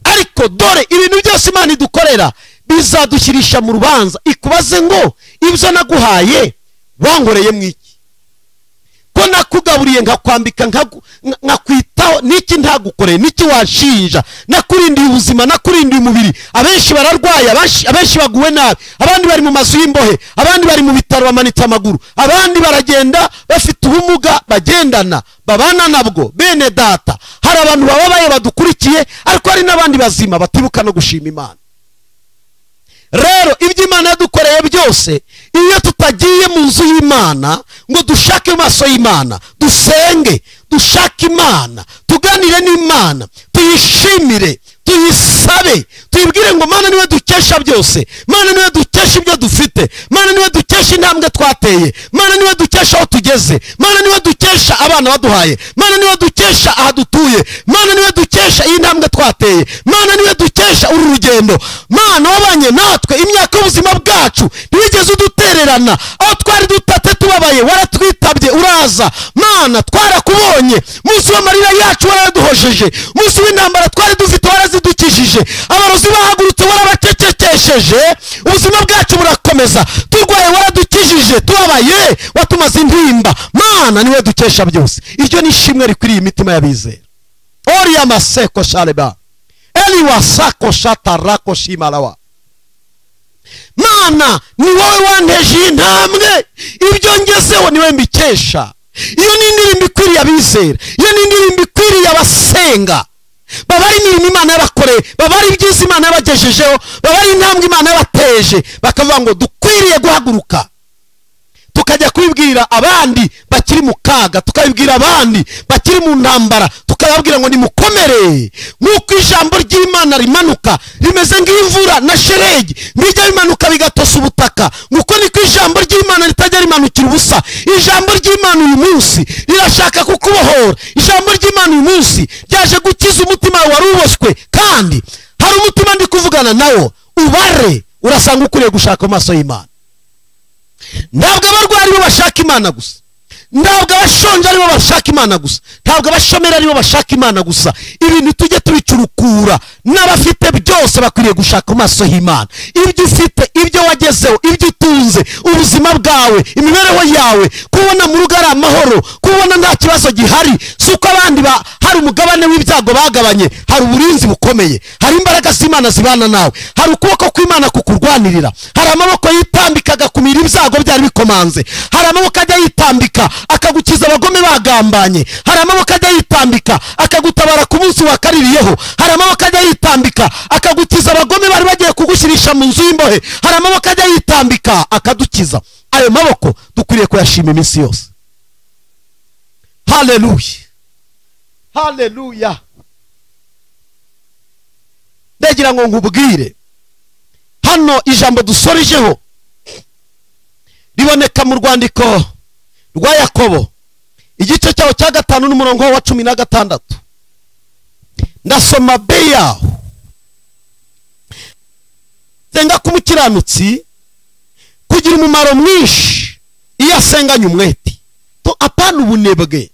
Speaker 1: Ariko dore ibintu byose Imana idukorera bizadushyirisha mu rubanza, ikubaze ngo ibyo naguhaye wankoreye mwiki? Ko nakugaburiye nkakwambika nkakwitaho, niki ntagukoreye? Niki washinja? Nakurindiye ubuzima, nakurindiye umubiri. Abenshi bararwaye, abenshi baguwe nabi, abandi bari mu mazu y'imbohe, abandi bari mu bitaro bamanitse amaguru, abandi baragenda bafite ubumuga bagendana babana nabwo. Bene data, hari abantu bababaye badukurikiye, ariko hari n'abandi bazima batibuka no gushima Imana. Rero ibyo Imana yadukoreye byose, iyo tutagiye mu nzu y'Imana ngo dushake amaso y'Imana, dusenge, dushake Imana, tuganire n'Imana, tuyishimire, tuyisabe, tuyibwire ngo Mana niwe dukesha byose, Mana niwe dukesha ibyo dufite, Mana niwe dukesha intambwe twateye, Mana niwe dukesha aho tugeze, Mana niwe dukesha abana waduhaye, Mana niwe dukesha aha dutuye, Mana niwe dukesha iyi ntambwe twateye, Mana niwe dukesha uru rugendo. Mana wabanye natwe imyaka y'ubuzima bwacu, ntiwigeze udutererana, aho twari dutate tubabaye waratwitabye uraza. Mana twarakubonye, munsi w'amarira yacu waraduhojeje, munsi w'intambara twari dufite warazidukijije, abarozi bahagurutse warabacecekesheje, ubuzima bwacu burakomeza, turwaye waradukijije, tubabaye watumaze intimba. Mana niwe dukesha byose. Iryo ni ishimwe rikwiriye imitima y'abizera. Oriya maseko shaleba eli wasako shatarako shimalawa. Mana ni wowe wanteje intambwe, ibyo ngezeho niwe mbikesha. Iyo ni indirimbo ikwiriye abizera, iyo ni indirimbo ikwiriye abasenga, babari imirimo Imana yabakoreye, babari ibyiza Imana yabagejejeho, babari intambwe Imana yabateje, bakavuga ngo dukwiriye guhaguruka tukajya kubibwira abandi bakiri mu kaga, tukabibwira abandi bakiri mu ntambara, tukababwira ngo nimukomere. Nk'uko ijambo ry'Imana rimanuka rimeze nk'imvura na sheregi, bijya bimanuka bigatosa ubutaka, nk'uko niko ijambo ry'Imana ritajya rimanukira ubusa. Ijambo ry'Imana uyu munsi rirashaka kukubohora, ijambo ry'Imana uyu munsi ryaje gukiza umutima wari uboshywe, kandi hari umutima ndi kuvugana nawo ubare, urasanga ukwiriye gushaka amaso y'Imana. Ntabwo abarwayi aribo bashaka Imana gusa, ntabwo abashonje aribo bashaka Imana gusa, ntabwo abashomera aribo bashaka Imana gusa. Ibintu tujye tubicurukura, n'abafite byose bakwiriye gushaka amaso y'Imana. Ibyo ufite, ibyo wagezeho, ibyo utunze, ubuzima bwawe, imibereho yawe, kubona mu rugo ari amahoro, kubona nta kibazo gihari, si uko abandi hari umugabane w'ibyago bagabanye, hari uburinzi bukomeye, hari imbaraga z'Imana zibana nawe, hari ukuboko kw'Imana kukurwanirira, hari amaboko yitambika agakumira ibyago byari bikomanze, hari amaboko ajya yitambika akagukiza abagome bagambanye, hari amaboko ajya yitambika akagutabara ku munsi wakaririyeho, hari amaboko ajya yitambika akagukiza abagome bari bagiye kugushyirisha mu nzu y'imbohe, hari amaboko ajya yitambika akadukiza. Ayo maboko dukwiriye kuyashima iminsi yose. Haleluya, haleluya. Ndagira ngo nkubwire, hano ijambo dusorejeho riboneka mu rwandiko rwa Yakobo, igice cyaho cya 5 n'umurongo wa 16. Ndasoma beya. Senga kumukiranutsi kugira umumaro mwinshi iyo asenganye umwete, to apana ubunebwe.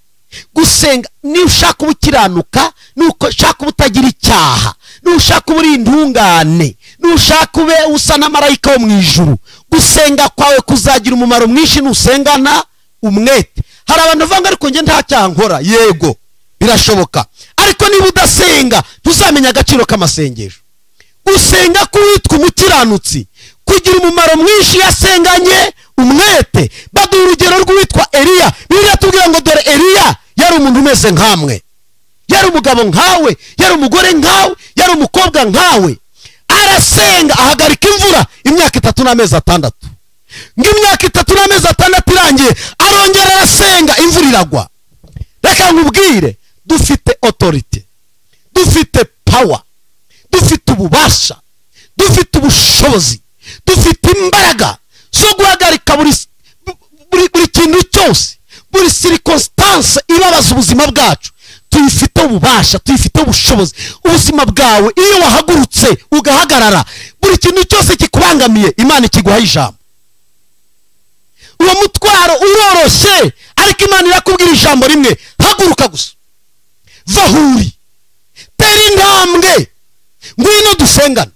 Speaker 1: Gusenga ni ushaka ubukiranuka, nuko ushaka ubutagira icyaha, nushaka uburi intungane, nushaka ube usa na marayika wo mu ijuru. Gusenga kwawe kuzagira umumaro mwinshi nusengana umwete. Hari abantu bavuga ariko nge nta cyaha nkora. Yego birashoboka, ariko niba udasenga tuzamenya agaciro k'amasengesho. Gusenga kuwitwa umukiranutsi kugira umumaro mwinshi yasenganye umwete. Baduha urugero rw'uwitwa Eliya. Bibiliya tubwira ngo dore Eliya yari umuntu umeze nkamwe, yari umugabo nkawe, yari umugore nkawe, yari umukobwa nkawe. Arasenga ahagarika imvura imyaka 3 n'amezi 6. Ng'imyaka 3 n'amezi 6 irangiye arongera arasenga, imvura iragwa. Reka nkubwire, dufite authority, dufite power, dufite ububasha, dufite ubushobozi, dufite imbaraga zo guhagarika buri kintu cyose, buri circumstance ibabaza ubuzima bwacu. Tuyifite ububasha, tuyifite ubushobozi. Ubuzima bwawe iyo wahagurutse ugahagarara, buri kintu cyose kikubangamiye Imana ikiguha ijambo. uwo mutwaro uroroshye, ariko Imana irakubwira ijambo rimwe, haguruka gusa, vahuri, tera intambwe, ngwino dusengane.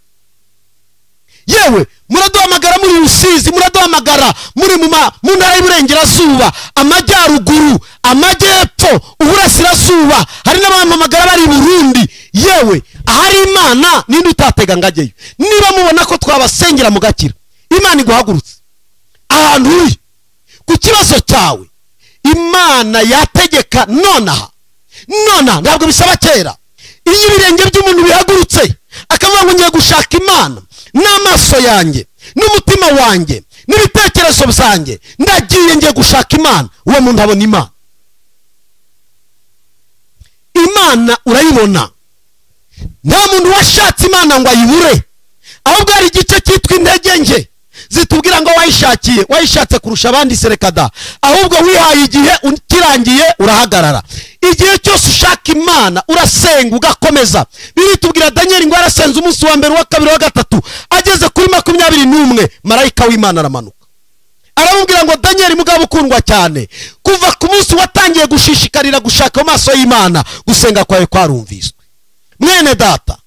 Speaker 1: Yewe muraduhamagara muri Rusizi, muraduhamagara muri mu ntara y'Iburengerazuba, amajyaruguru, amajyepfo, uburasirazuba, hari n'abahamagara bari Burundi. Yewe ahari Imana ninde utatega ngajyeyo? Niba mubona ko twabasengera mugakira, Imana iguhagurutse ahantu uri ku kibazo cyawe, Imana yategeka nonaha. Ntabwo bisaba kera. Iyo ibirenge by'umuntu bihagurutse akavuga ngo ngiye gushaka Imana n'amaso yanjye n'umutima wanjye n'ibitekerezo byanjye, ndagiye ngiye gushaka Imana, uwo muntu abona Imana. Imana urayibona. Nta muntu washatse Imana ngo ayibure, ahubwo hari igice cyitwa intege nke zitubwira ngo wayishatse kurusha abandi serekada, ahubwo wihaye igihe kirangiye urahagarara. Igihe cyose ushaka Imana urasenga ugakomeza. Biritubwira Daniel ngo arasenze umunsi wa mbere, wa kabiri, wa gatatu, ageze kuri 21 marayika w'Imana aramanuka aramubwira ngo Daniel mugabo ukundwa cyane, kuva ku munsi watangiye gushishikarira gushaka amaso y'Imana, gusenga kwawe kwarumviswe. Mwene data,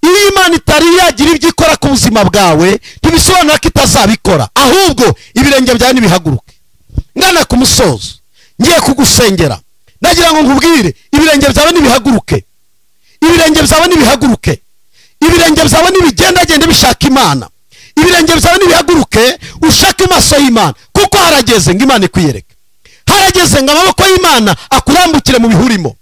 Speaker 1: iyo Imana itari yagira ibyo ikora ku buzima bwawe, ntibisobanura ko itazabikora, ahubwo ibirenge byawe nibihaguruke. Ngana ku musozo ngiye kugusengera, ndagira ngo nkubwire, ibirenge byawe nibihaguruke, ibirenge byawe nibihaguruke, ibirenge byawe nibigendagende bishaka Imana, ibirenge byawe nibihaguruke ushaka amaso y'Imana, kuko harageze ngo Imana ikwiyereke, harageze ngo amaboko y'Imana akurambukire mu bihurimo.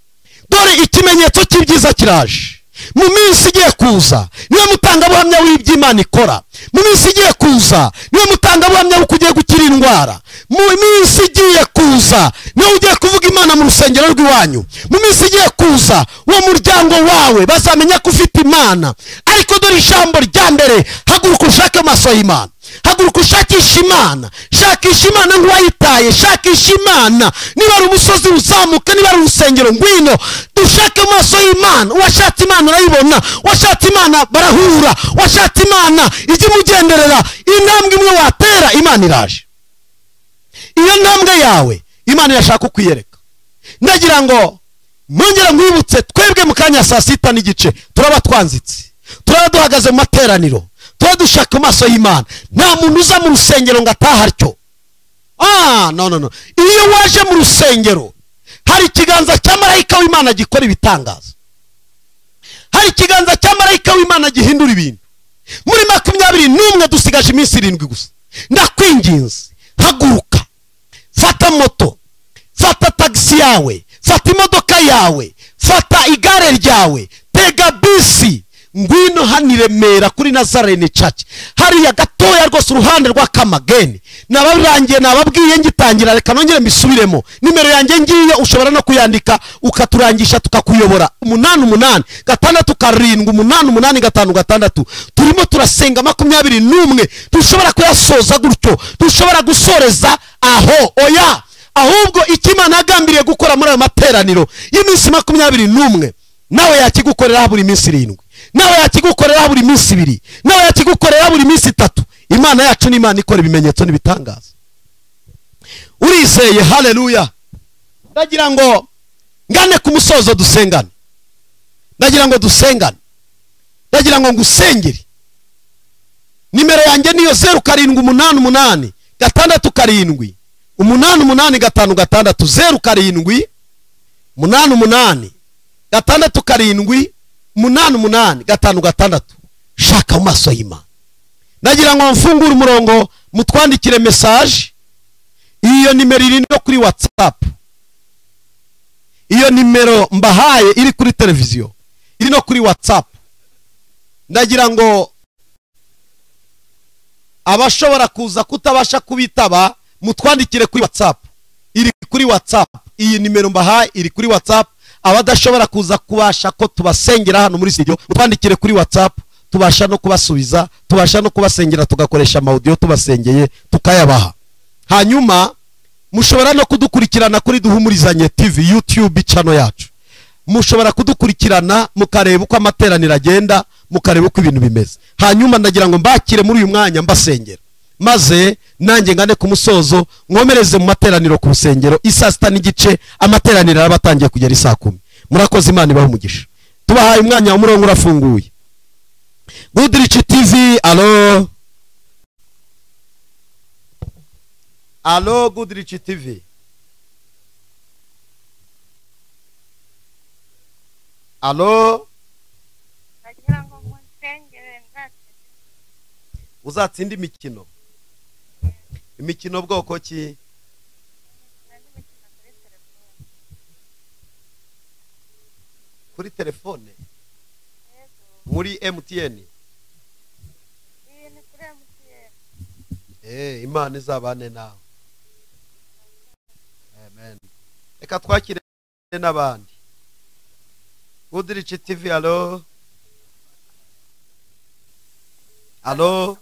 Speaker 1: Dore ikimenyetso cy'ibyiza kiraje. Mu minsi igiye kuza niwe mutangabuhamya w'iby'Imana ikora. Mu minsi igiye kuza niwe mutangabuhamya w'uko ugiye gukira indwara. Mu minsi igiye kuza niwe ugiye kuvuga Imana mu rusengero rw'iwanyu. Mu minsi igiye kuza uwo muryango wawe bazamenya ko ufite Imana. Ariko dore ijambo rya mbere, haguruka ushake amaso y'Imana, haguruka ushakisha Imana, shakisha Imana nk'uwayitaye, shakisha Imana. Niba ari umusozi uzamuka, niba ari urusengero, ngwino dushake amaso y'Imana. Washatse Imana urayibona, washatse Imana barahura, washatse Imana ijye imugenderera. Intambwe imwe watera, Imana iraje. Iyo ntambwe yawe Imana irashaka kwiyereka. Ndagira ngo mwongera mwibutse, twebwe mu kanya saa 6:30 turaba twanzitse, turaba duhagaze mu materaniro, turaba dushaka amaso y'Imana. Nta muntu uza mu rusengero ngo ataha atyo. No. Iyo waje mu rusengero, hari ikiganza cya marayika w'Imana gikora ibitangaza, hari ikiganza cya marayika w'Imana gihindura ibintu. Muri 21 dusigaje iminsi 7 gusa. Ndakwinginze, haguruka, fata moto, fata taxi yawe, fata imodoka yawe, fata igare ryawe, tega bisi, ngwino hano i Remera kuri Nazarene Church, hariya gatoya rwose uruhande rwa Kamageni. Nabarangiye nababwiye ngitangira, reka nongere mbisubiremo. Nimero yanjye ngiye ushobora no kuyandika ukaturangisha tukakuyobora. 88 6 7 8 5 6. Turimo turasenga 21, dushobora kuyasoza gutyo, dushobora gusoreza aho. Oya, ahubwo ikimana agambiriye gukora muri ayo materaniro y'iminsi 21, nawe yakigukorera buri minsi 7, nawe yakigukorera buri minsi 2, nawe yakigukorera buri minsi 3. Imana yacu ni Imana ikora ibimenyetso n'ibitangaza. Urizeye? Haleluya. Ndagira ngo ngane ku musozo dusengane, ndagira ngo dusengane, ndagira ngo ngusengere. Nimero yanjye niyo 0788 6 7 88 5 6 07 88 6 7 88 5 6. Shaka amaso y'Imana. Ndagira ngo mfungure umurongo mutwandikire message. Iyo nimero iri no kuri WhatsApp, iyo nimero mbahaye iri kuri televiziyo iri no kuri WhatsApp. Ndagira ngo abashobora kuza kutabasha kubitaba mutwandikire kuri WhatsApp, iri kuri WhatsApp. Iyi nimero mbahaye iri kuri WhatsApp. Abadashobora kuza kubasha ko tubasengera hano muri studio, mutwandikire kuri WhatsApp, tubasha no kubasubiza, tubasha no kubasengera, tugakoresha audio tubasengeye tukayabaha. Hanyuma mushobora no kudukurikirana kuri Duhumurizanye TV YouTube channel yacu. Mushobora kudukurikirana mukareba uko amateraniro agenda, mukareba uko ibintu bimeze. Hanyuma ndagira ngo mbakire muri uyu mwanya mbasengera. maze nanjye ngane ku musozo nkomereze mu materaniro ku rusengero isaa 6:30 amateraniro arabatangiye kugera isaa 10. Murakoze, Imana ibahe umugisha. Tubahaye umwanya w'umurongo urafunguye. Goodrich TV, alo. Alo Goodrich TV. Alo. Uzatsinda imikino. Imikino bwoko ki? Kuri telefone? Muri MTN? Imana izabane nawe. Amen. Eka twakire n'abandi. Goodrich TV, alo. Alo.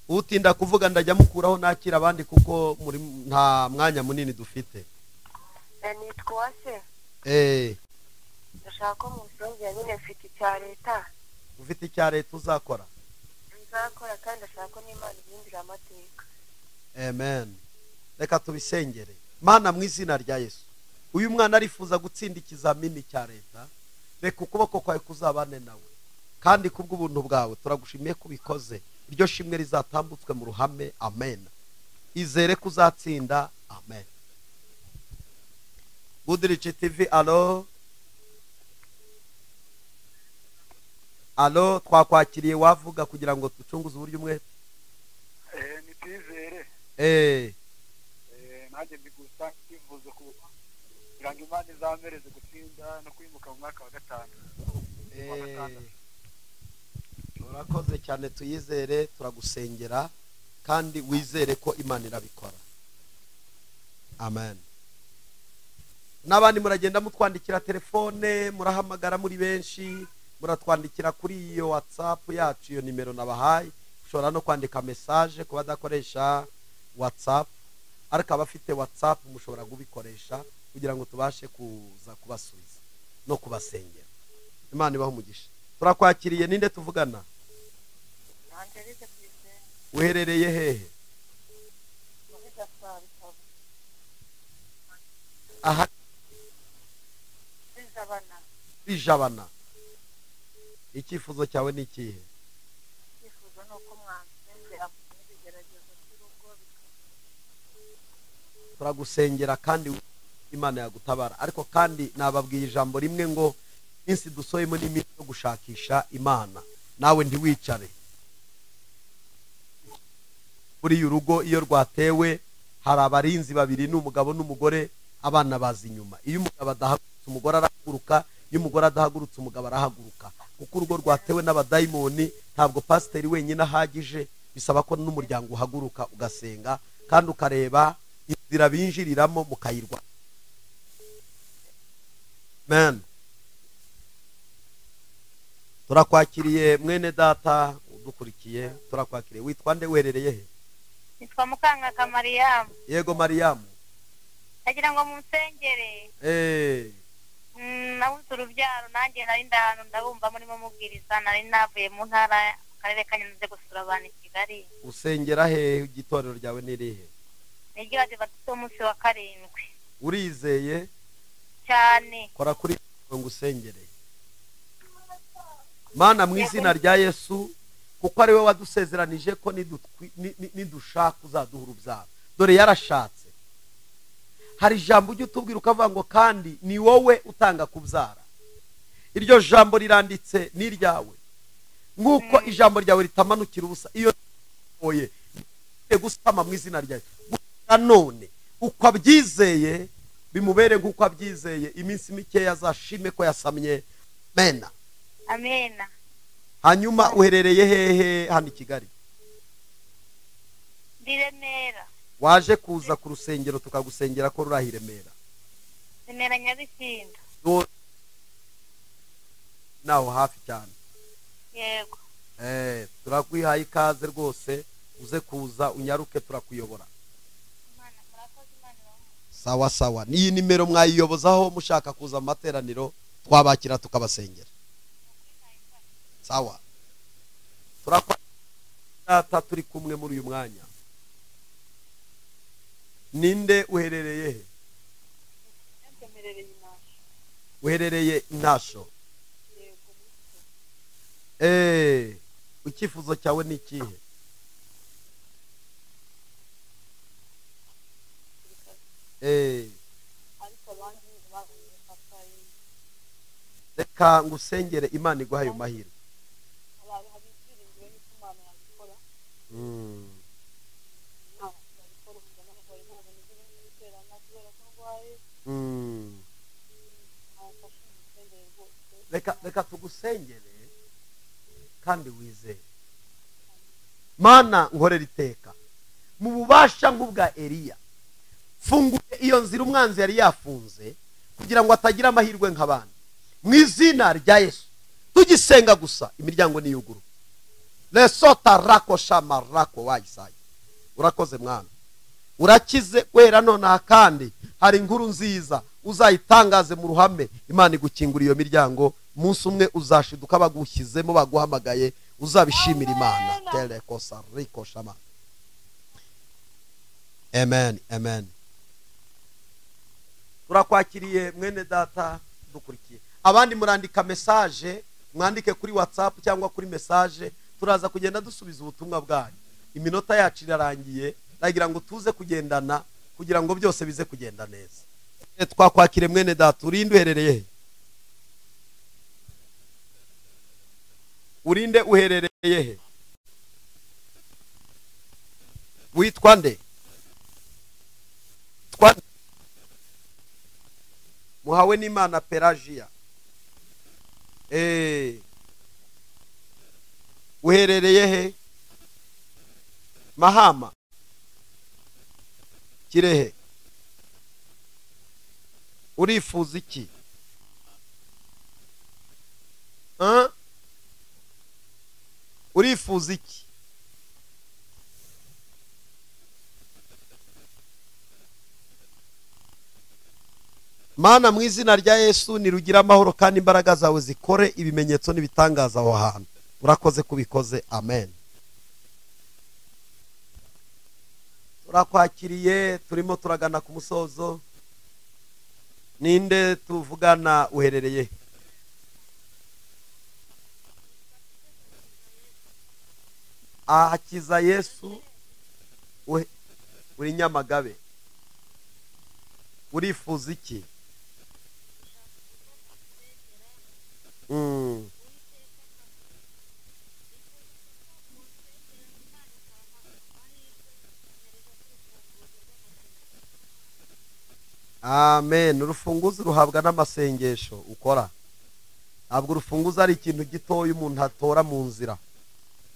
Speaker 1: Utinda kuvuga ndajya mukuraho nakira abandi kuko muri nta mwanya munini dufite.
Speaker 2: Ni twase. Ndashaka mu nsengero nyine mfite icya leta.
Speaker 1: Ufite icya leta uzakora?
Speaker 2: Nzakora kandi ndashaka n'Imana ihindura amateka.
Speaker 1: Amen. Reka tubisengere. Mana mu izina rya Yesu. Uyu mwana arifuza gutsinda ikizamini cya leta. Reka ukuboko kwawe kuzabane nawe. Kandi kubw'ubuntu bwawe turagushimiye kubikoze. Iryo shimwe rizatambutswe mu ruhame. Amen. Izere kuzatsinda. Amen. Goodrich TV, alo. Alo, twakwakiriye wavuga kugira ngo tucunguze uburyo umwe.
Speaker 3: Ni Twizere. Nanjye mbigusa kivuze ko kugira ngo Imana izamereze gutsinda no kwimuka mu mwaka wa 5.
Speaker 1: Urakoze cyane, tuyizere, turagusengera kandi wizere ko Imana irabikora. Amen. N'abandi muragenda mutwandikira telefone, murahamagara muri benshi, muratwandikira kuri iyo WhatsApp yacu, iyo nimero nabahaye. Ushobora no kwandika message ku badakoresha WhatsApp, ariko abafite WhatsApp mushobora kubikoresha kugira ngo tubashe kuza kubasubiza no kubasengera. Imana ibahe umugisha. Turakwakiriye, ninde tuvugana?
Speaker 2: Angelique Twizere.
Speaker 1: Uherereye hehe? Aha. Ijabana. Icyifuzo cyawe ni ikihe?
Speaker 2: Icyifuzo ni uko mwansengera n'ibigeragezo by'urugo.
Speaker 1: Turagusengera kandi Imana yagutabara. Ariko kandi nababwiye ijambo rimwe ngo insi dusoyemo n'iminsi yo gushakisha Imana. Nawe ntiwicare. Buri urugo iyo rwatewe hari abarinzi babiri, n'umugabo n'umugore, abana bazi inyuma. Iyo umugabo adahagurutse umugore arahaguruka, iyo umugore adahagurutse umugabo arahaguruka. Kuko urugo rwatewe n'abadayimoni, ntabwo pasiteri wenyine ahagije, bisaba ko n'umuryango uhaguruka ugasenga kandi ukareba inzira binjiriramo mukayirwa. Amen. Turakwakiriye mwene data udukurikiye, turakwakiriye. Witwa nde, werereye he?
Speaker 2: Nitwa Mukangaka Mariam.
Speaker 1: Yego Mariam.
Speaker 2: Ndagira ngo munsengere. Nabuze urubyaro, nanjye nari ndahano ndabumva murimo mubwiriza, nari navuye mu ntara akarere ka Nyanza gusura abantu i Kigali.
Speaker 1: Usengera he? Igitorero ryawe ni rihe?
Speaker 2: Nigira Adventiste umunsi wa 7.
Speaker 1: Urizeye
Speaker 2: cyane?
Speaker 1: Kora kuri ngo usengereye. Mana mu izina rya Yesu, kuko ari we wadusezeranije ko nidushaka uzaduha urubyaro. Dore yarashatse. Hari ijambo ujye utubwira ukavuga ngo kandi ni wowe utanga kubyara. Iryo jambo riranditse ni ryawe. Nk'uko ijambo ryawe ritamanukira ubusa iyo oye gusama mu izina ryawe. None uko abyizeye bimubere nk'uko abyizeye, iminsi mike azashime ko yasamye. Amen.
Speaker 2: Amen.
Speaker 1: Hanyuma uherereye hehe hano i Kigali?
Speaker 2: Ndi Remera.
Speaker 1: Waje kuza ku rusengero tukagusengera ko rurahi Remera?
Speaker 2: Remera Nyabisinda.
Speaker 1: Naho hafi cyane.
Speaker 2: Yego.
Speaker 1: Turakwihaye ikaze rwose, uze kuza unyaruke turakuyobora. Sawa sawa. Niyi nimero mwayiyobozaho mushaka kuza amateraniro, twabakira tukabasengera. Sawa. data turi kumwe muri uyu mwanya, ninde uherereye he? Uherereye Intasho. Icyifuzo cyawe ni ikihe? Reka ngusengere Imana iguha ayo mahirwe. Reka tugusengere kandi wizeye. Mana nkorera iteka mu bubasha nk'ubwa Eliya, funguye iyo nzira umwanzi yari yafunze kugira ngo atagira amahirwe nk'abandi, mu izina rya Yesu. Tugisenga gusa imiryango niyuguru. Lesota rako shama rako wayisaye. Urakoze mwana, urakize wera none kandi hari inkuru nziza uzayitangaze mu ruhame. Imana igukingura iyo miryango, umunsi umwe uzashiduka bagushyizemo baguhamagaye, uzabishimira Imana. Telekosa riko shama. Amen, amen. Turakwakiriye mwene data dukurikiye. Abandi murandika message, mwandike kuri WhatsApp cyangwa kuri message, turaza kugenda dusubiza ubutumwa bwanyu. Iminota yacu irarangiye, nagira ngo tuze kugendana kugira ngo byose bize kugenda neza. Twakwakire mwene data, urinde uherereye? Urinde uherereye he? Witwa nde? Muhawe n'Imana Pelagia. Uherereye he? Mahama, Kirehe. Urifuza iki? Urifuza iki? Mana mu izina rya Yesu nirugira amahoro kandi imbaraga zawe zikore ibimenyetso n'ibitangaza aho hantu. Urakoze kubikoze. Amen. Turakwakiriye, turimo turagana ku musozo. Ninde tuvugana, uherereye? Hakiza Yesu, uri Nyamagabe. Urifuza iki? Amen. Urufunguzo ruhabwa n'amasengesho ukora. Ntabwo urufunguzo ari ikintu gitoya umuntu atora mu nzira.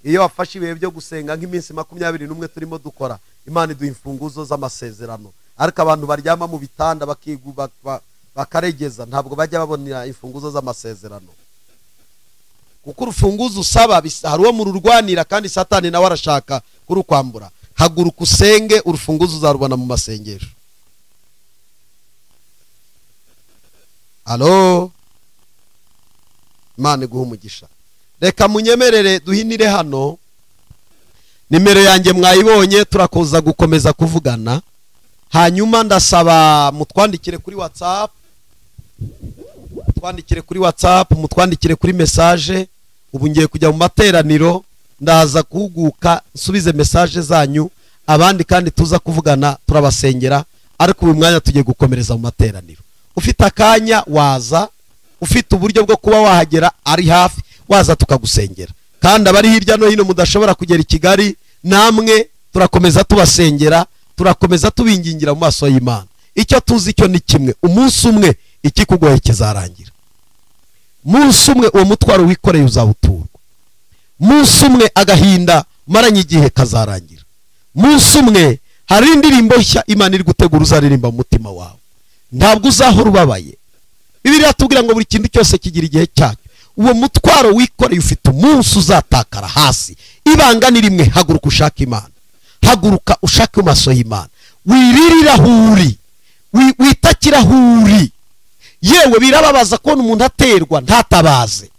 Speaker 1: Iyo wafashe ibihe byo gusenga nk'iminsi 21 turimo dukora, Imana iduha imfunguzo z'amasezerano. Ariko abantu baryama mu bitanda bakaregeza, ntabwo bajya babonera imfunguzo z'amasezerano. Kuko urufunguzo usaba hari uwo mururwanira kandi Satani nawe arashaka kurukwambura. Haguruka usenge, urufunguzo uzarubona mu masengesho. Alo, Imana iguha umugisha. Reka munyemerere duhinire hano. Nimero yanjye mwayibonye, turakoza gukomeza kuvugana. Hanyuma ndasaba mutwandikire kuri WhatsApp, mutwandikire kuri message. Ubu ngiye kujya mu materaniro, ndaza kuhuguka nsubize message zanyu. Abandi kandi tuza kuvugana turabasengera, ariko uyu mwanya tugiye gukomereza mu materaniro. Ufite akanya waza, ufite uburyo bwo kuba wahagera ari hafi, waza tukagusengera. Kandi abari hirya no hino mudashobora kugera i Kigali, namwe turakomeza tubasengera, turakomeza tubingingira mu maso y'Imana. Icyo tuzi cyo ni kimwe, umunsi umwe ikikugoye kizarangira. Umunsi umwe uwo mutwaro wikoreye uzawuturwa. Umunsi umwe agahinda maranye igihe kazarangira. Umunsi umwe hari indirimbo nshya Imana iri gutegura uzaririmba mu mutima wawe. Ntabwo uzahora ubabaye. Bibiliya tubwira ngo buri kintu cyose kigira igihe cyacyo. Uwo mutwaro wikoreye ufite umunsi uzatakara hasi. Ibanga ni rimwe, haguruka ushaka Imana. Haguruka ushake amaso y'Imana. Wiririra huri, witakira huri. Yewe birababaza kubona umuntu aterwa ntatabaze.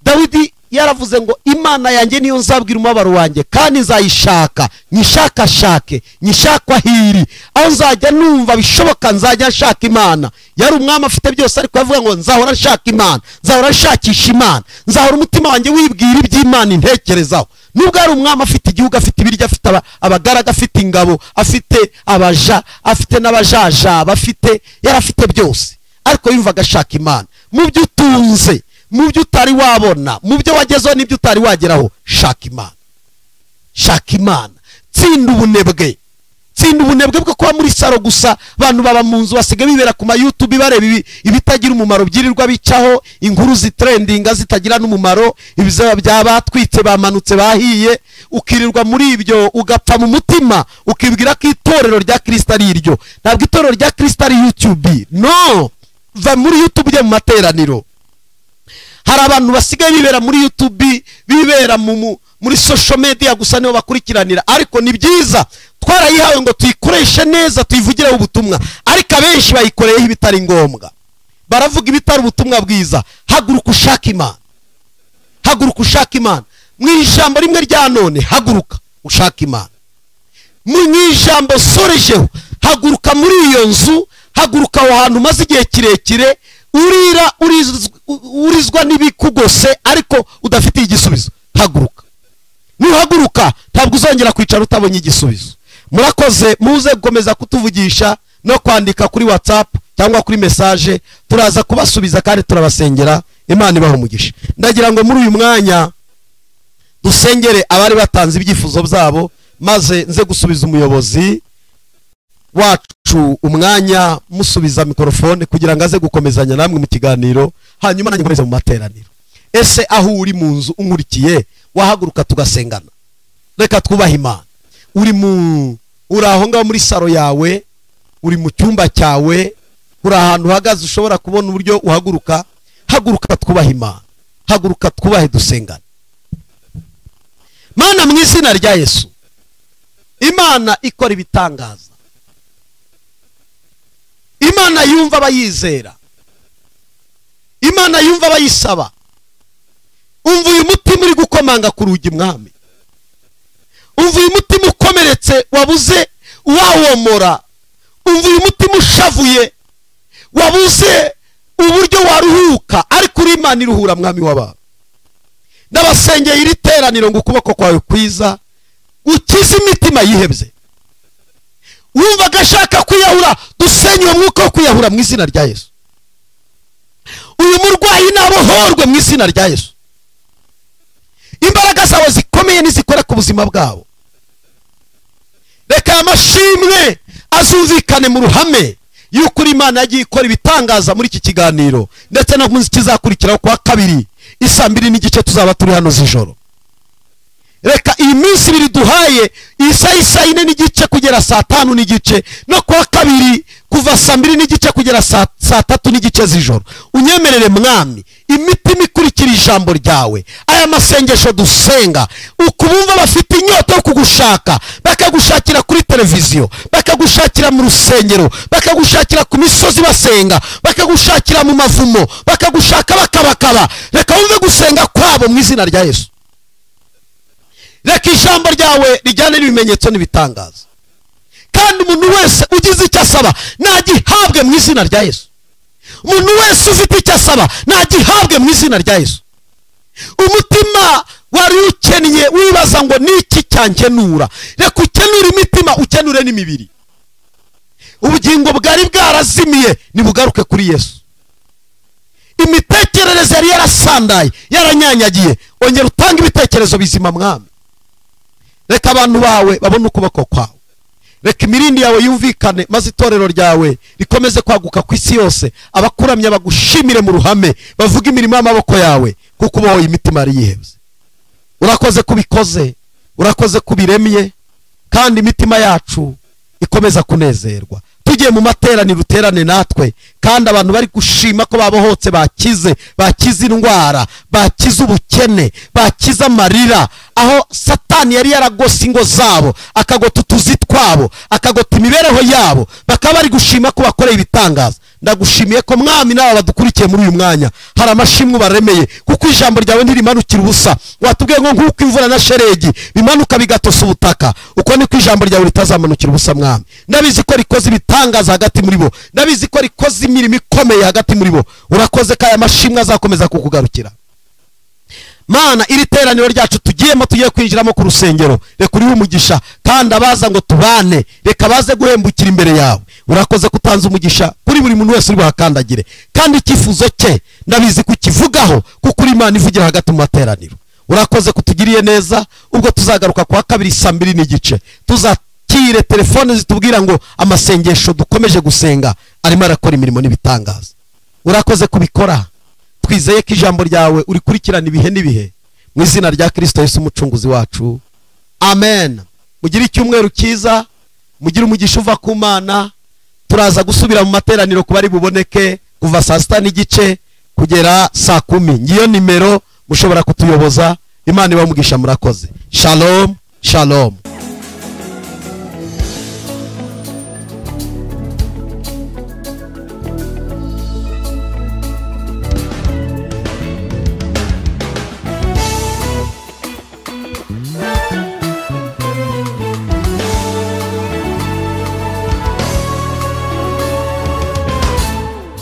Speaker 1: Dawidi yaravuze ngo imana yanjye niyo nzabwira umubabaro wanjye kandi nzayishaka nyishakashake nyishakwa hiri aho nzajya numva bishoboka nzajya nshaka imana. yari umwami afite byose ariko avuga ngo nzahora nshaka imana, nzahora nshakisha imana, nzahora umutima wanjye wibwira iby'imana intekerezaho. nubwo ari umwami afite igihugu, afite ibiryo, afite abagaraga, afite ingabo, afite abaja, afite n'abajaja, bafite yarafite byose, ariko yumvaga ashaka imana. mu byo utunze, mu byo utari wabona, mu byo wagezeho n'ibyo utari wageraho, shaka imana, shaka imana. tsinda ubunebwe, tsinda ubunebwe bwo kuba muri saro gusa. abantu baba mu nzu basigaye bibera ku ma YouTube bareba ibitagira umumaro, byirirwa bicaho inkuru zitrendinga zitagira n'umumaro, ibizaba byabatwitse bamanutse bahiye, ukirirwa muri ibyo ugapfa mu mutima, ukibwira ko itorero rya Kristo ari iryo. ntabwo itorero rya Kristo ari YouTube, no. va muri YouTube ujye mu materaniro. hari abantu basigaye bibera muri YouTube, bibera muri social media gusa niho bakurikiranira, ariko ni byiza, twarayihawe ngo tuyikoreshe neza, tuyivugireho ubutumwa, ariko abenshi bayikoreyeho ibitari ngombwa, baravuga ibitari ubutumwa bwiza. haguruka ushaka imana, haguruka ushaka imana. mu ijambo rimwe rya none, haguruka ushaka imana. mu ijambo sorejeho, haguruka muri iyo nzu, haguruka aho hantu umaze igihe kirekire urizwa n'ibikugose ariko udafitiye igisubizo. haguruka. nuhaguruka ntabwo uzongera kwicara utabonye igisubizo. murakoze, muze gukomeza kutuvugisha no kwandika kuri WhatsApp cyangwa kuri message, turaza kubasubiza kandi turabasengera. Imana ibaho umugisha. ndagira ngo muri uyu mwanya dusengere abari batanze ibyifuzo byabo, maze nze gusubiza umuyobozi wacu umwanya, musubiza mikrofone kugira ngo aze gukomezanya namwe mu kiganiro, hanyuma nanjye nkomeze mu materaniro. ese aho uri mu nzu unkurikiye, wahaguruka tugasengana? reka twubahe imana. uri aho ngaho muri saro yawe, uri mu cyumba cyawe, uri ahantu uhagaze ushobora kubona uburyo uhaguruka. haguruka twubahe imana, haguruka twubahe dusengane. Mana, mu izina rya Yesu, Imana ikora ibitangaza, Imana yumva abayizera, Imana yumva abayisaba. umva uyu mutima uri gukomanga ku rugi mwami, umva uyu mutima ukomeretse wabuze uwawomora, umva uyu mutima ushavuye wabuze uburyo waruhuka, ariko uri Imana iruhura mwami w'abantu. ndabasengeye iri teraniro ngo ukuboko kwawe kwiza ukize imitima yihebye, wumva agashaka kwiyahura, dusenye uwo mwuka wo kwiyahura mu izina rya Yesu. uyu murwayi nabohorwe mu izina rya Yesu. imbaraga zawe zikomeye nizikore ku buzima bwabo. reka amashimwe azumvikane mu ruhame yuko uri Imana yagiye ikora ibitangaza muri iki kiganiro, ndetse no mu kizakurikiraho kwa kabiri isa 2:30 tuzaba turi hano z'ijoro. reka iyi minsi ibiri duhaye, isa 4:30 kugera saa 5:30, no kwa kabiri kuva saa 2:30 kugera saa 3:30 z'ijoro. unyemerere mwami, imitima ikurikira ijambo ryawe, aya masengesho dusenga, ukubumva bafite inyota yo kugushaka, bakagushakira kuri televiziyo, bakagushakira mu rusengero, bakagushakira ku misozi basenga, bakagushakira mu mavumo, bakagushaka bakabakaba. reka wumve gusenga kwabo mu izina rya Yesu. reka ijambo ryawe rijyane n'ibimenyetso n'ibitangaza, kandi umuntu wese ugize icyo asaba nagihabwe mu izina rya Yesu. umuntu wese ufite icyo asaba nagihabwe mu izina rya Yesu. umutima wari ukennye wibaza ngo niki cyankenura, reka ukenure imitima, ukenure n'imibiri. ubugingo bwari bwarazimiye nibugaruke kuri Yesu. imitekerereze yari yarasandaye, yaranyanyagiye, ongera utanga ibitekerezo bizima mwami. reka abantu bawe babone ukuboko kwawe, reka imirindi yawe yumvikane, maze itorero ryawe rikomeze kwaguka ku isi yose. abakuramya bagushimire mu ruhame, bavuga imirimo y'amaboko yawe, kuko ubohoye imitima yari yihebye. urakoze kubikoze, urakoze kubiremye, kandi imitima yacu ikomeza kunezerwa. tugiye mu materaniro uterane natwe, kandi abantu bari gushima ko babohotse, bakize indwara, bakize ubukene, bakize amarira, aho Satani yari yaragose ingo zabo, akagota utuzi twabo, akagota imibereho yabo, bakaba bari gushima ko bakoreye ibitangaza. ndagushimiye ko mwami nawe badukurikiye muri uyu mwanya hari amashimwe baremeye kuko ijambo ryawe ntirimanukira ubusa watubwiye ngo nk'uko imvura na sheregi bimanuka bigatosa ubutaka uko niko ijambo ryawe ritazamanukira ubusa mwami ndabizi ko rikoze ibitangaza hagati muri bo ndabizi ko rikoze imirimo ikomeye hagati muri bo urakoze ko aya mashimwe azakomeza kukugarukira Mana iri teraniro ryacu tugiyemo tugiye kwinjiramo ku rusengero reka uriho umugisha kandi abaza ngo tubane reka baze guhembukira imbere yawe urakoze kutanza umugisha kuri buri muntu wese uri buhakandagire kandi icyifuzo cye ndabizi kukivugaho kuko uri Imana ivugira hagati mu materaniro urakoze kutugiriye neza ubwo tuzagaruka kwa kabiri saa 2:30 tuzakire telefone zitubwira ngo amasengesho dukomeje gusenga arimo arakora imirimo n'ibitangaza urakoze kubikora twizeye ko ijambo ryawe urikurikirana ibihe n'ibihe mu izina rya Kristo Yesu umucunguzi wacu amen mugire icyumweru cyiza mugire umugisha uva ku Mana turaza gusubira mu materaniro kuba ari buboneke kuva saa 6:30 kugera saa 10 ngiyo nimero mushobora kutuyoboza Imana ibamugisha murakoze shalom shalom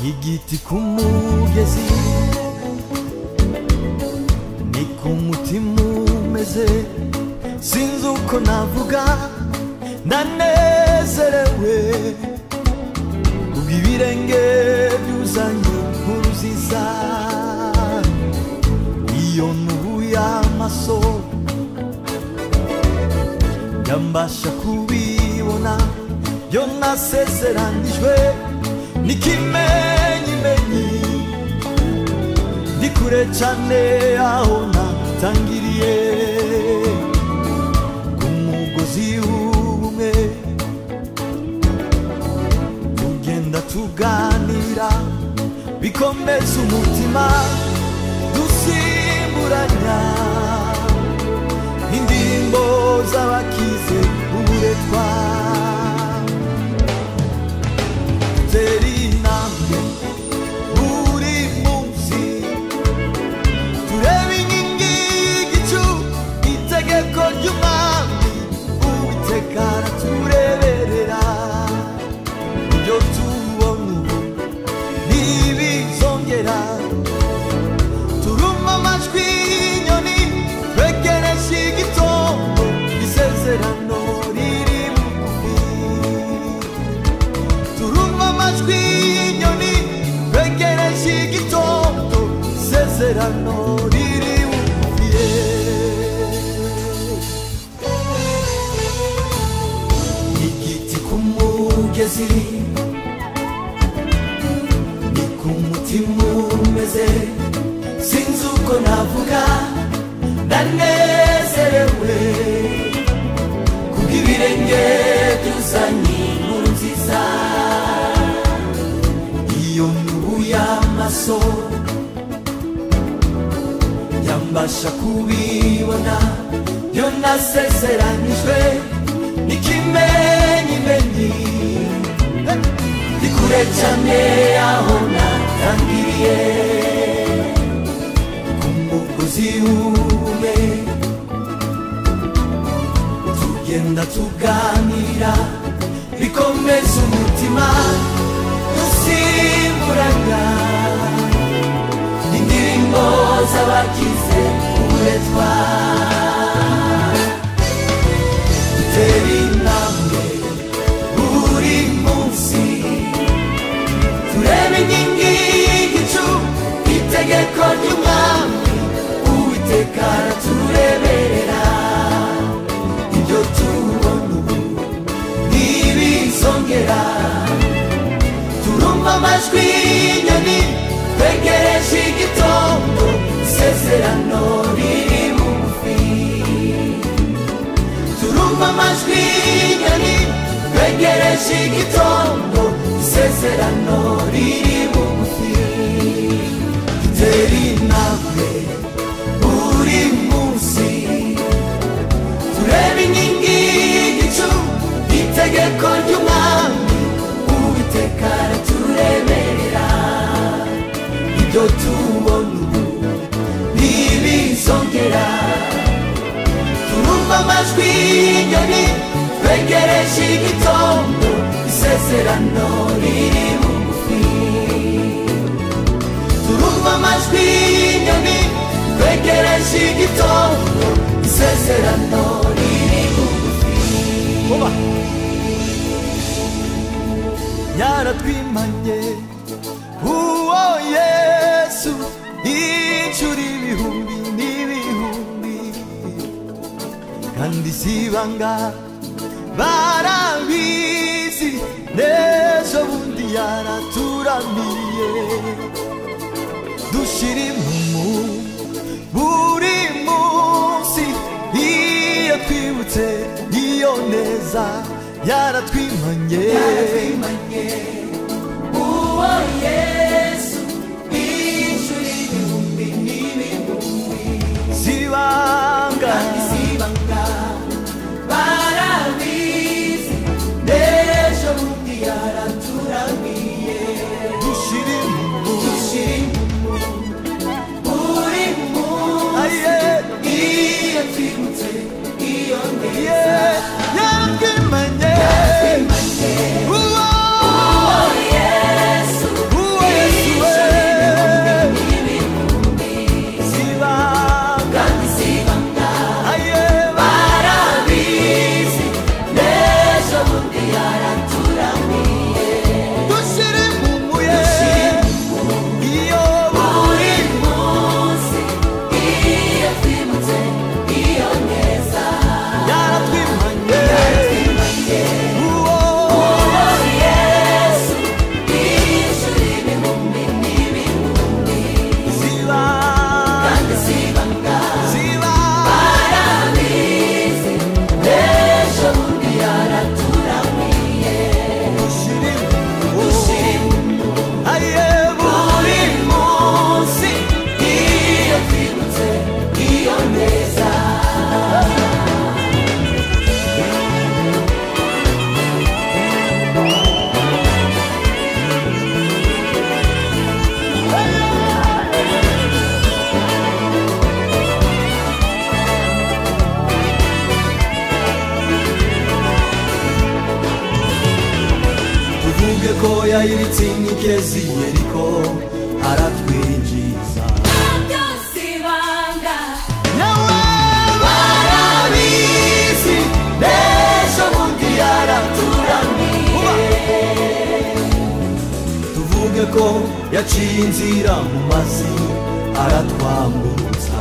Speaker 4: igiti kumugezi ni kumutima umeze sinzi uko navuga ndanezerewe ubw'ibirenge byuzanye inkuru nziza iyo nubuye amaso yambasha kubibona yo nasezeranijwe n'ikimenyimenyi ndi kure cyane aho natangiriye ku mugozi w'ubumwe tugenda tuganira bikomeza umutima dusimburanya indirimbo z'abakize uburetwa Terinambe buri munsi turebe inkingi y'igicu itegeko ry'umwami Uwiteka aratureberera ibyo tubona ubu ntibizongera turumva amajwi y'inyoni twegereje igitondo isezerano riri bugufi amajwi y'inyoni twegereje igitondo isezerano riri bugufi igiti kumugezi ni kumutima umeze sinzi uko navuga ndanezerewe kubw'ibirenge byuzanye inkuru nziza iyo nubuye amaso yambasha kubibona yo nasezeranijwe n'ikimenyimenyi ndi kure cyane aho natangiriye ku mugozi w'ubumwe tugenda tuganira bikomeza umutima dusimburanya indirimbo z'abakize uburetwa dutera intambwe buri munsi turebe inkingi y'igicu itegeko ry'umwami Uwiteka aratureberera ibyo tubona ubu ntibizongera turumva amajwi y'inyoni twegereje igitondo isezerano riri bugufi turumva amajwi y'inyoni twegereje igitondo isezerano riri bugufi dutera intambwe buri munsi turebe inkingi y'igicu itegeko ry'umwami Uwiteka aratureberera amajwi y'inyoni twegereje igitondo isezerano riri bugufi turumva amajwi y'inyoni twegereje igitondo isezerano riri bugufi yaratwimanye uwo Yesu inshuro ibihumbi n'ibihumbi kandi sibanga barabizi n'ejo bundi yaraturamiye dushira impumu buri munsi iyo twibutse iyo neza yaratwimanye uwo Yesu inshuro ibihumbi n'ibihumbi sibanga barabizi n'ejo bundi yaraturamiye dushira impumu buri munsi iyo twibutse iyo neza yaratwimanye yayiritse inkikezi Yeriko aratwinjiza byose ibanga yawe barabizi n'ejo bundi yaraturamiye tuvuge ko yaciye inzira mu mazi aratwambutsa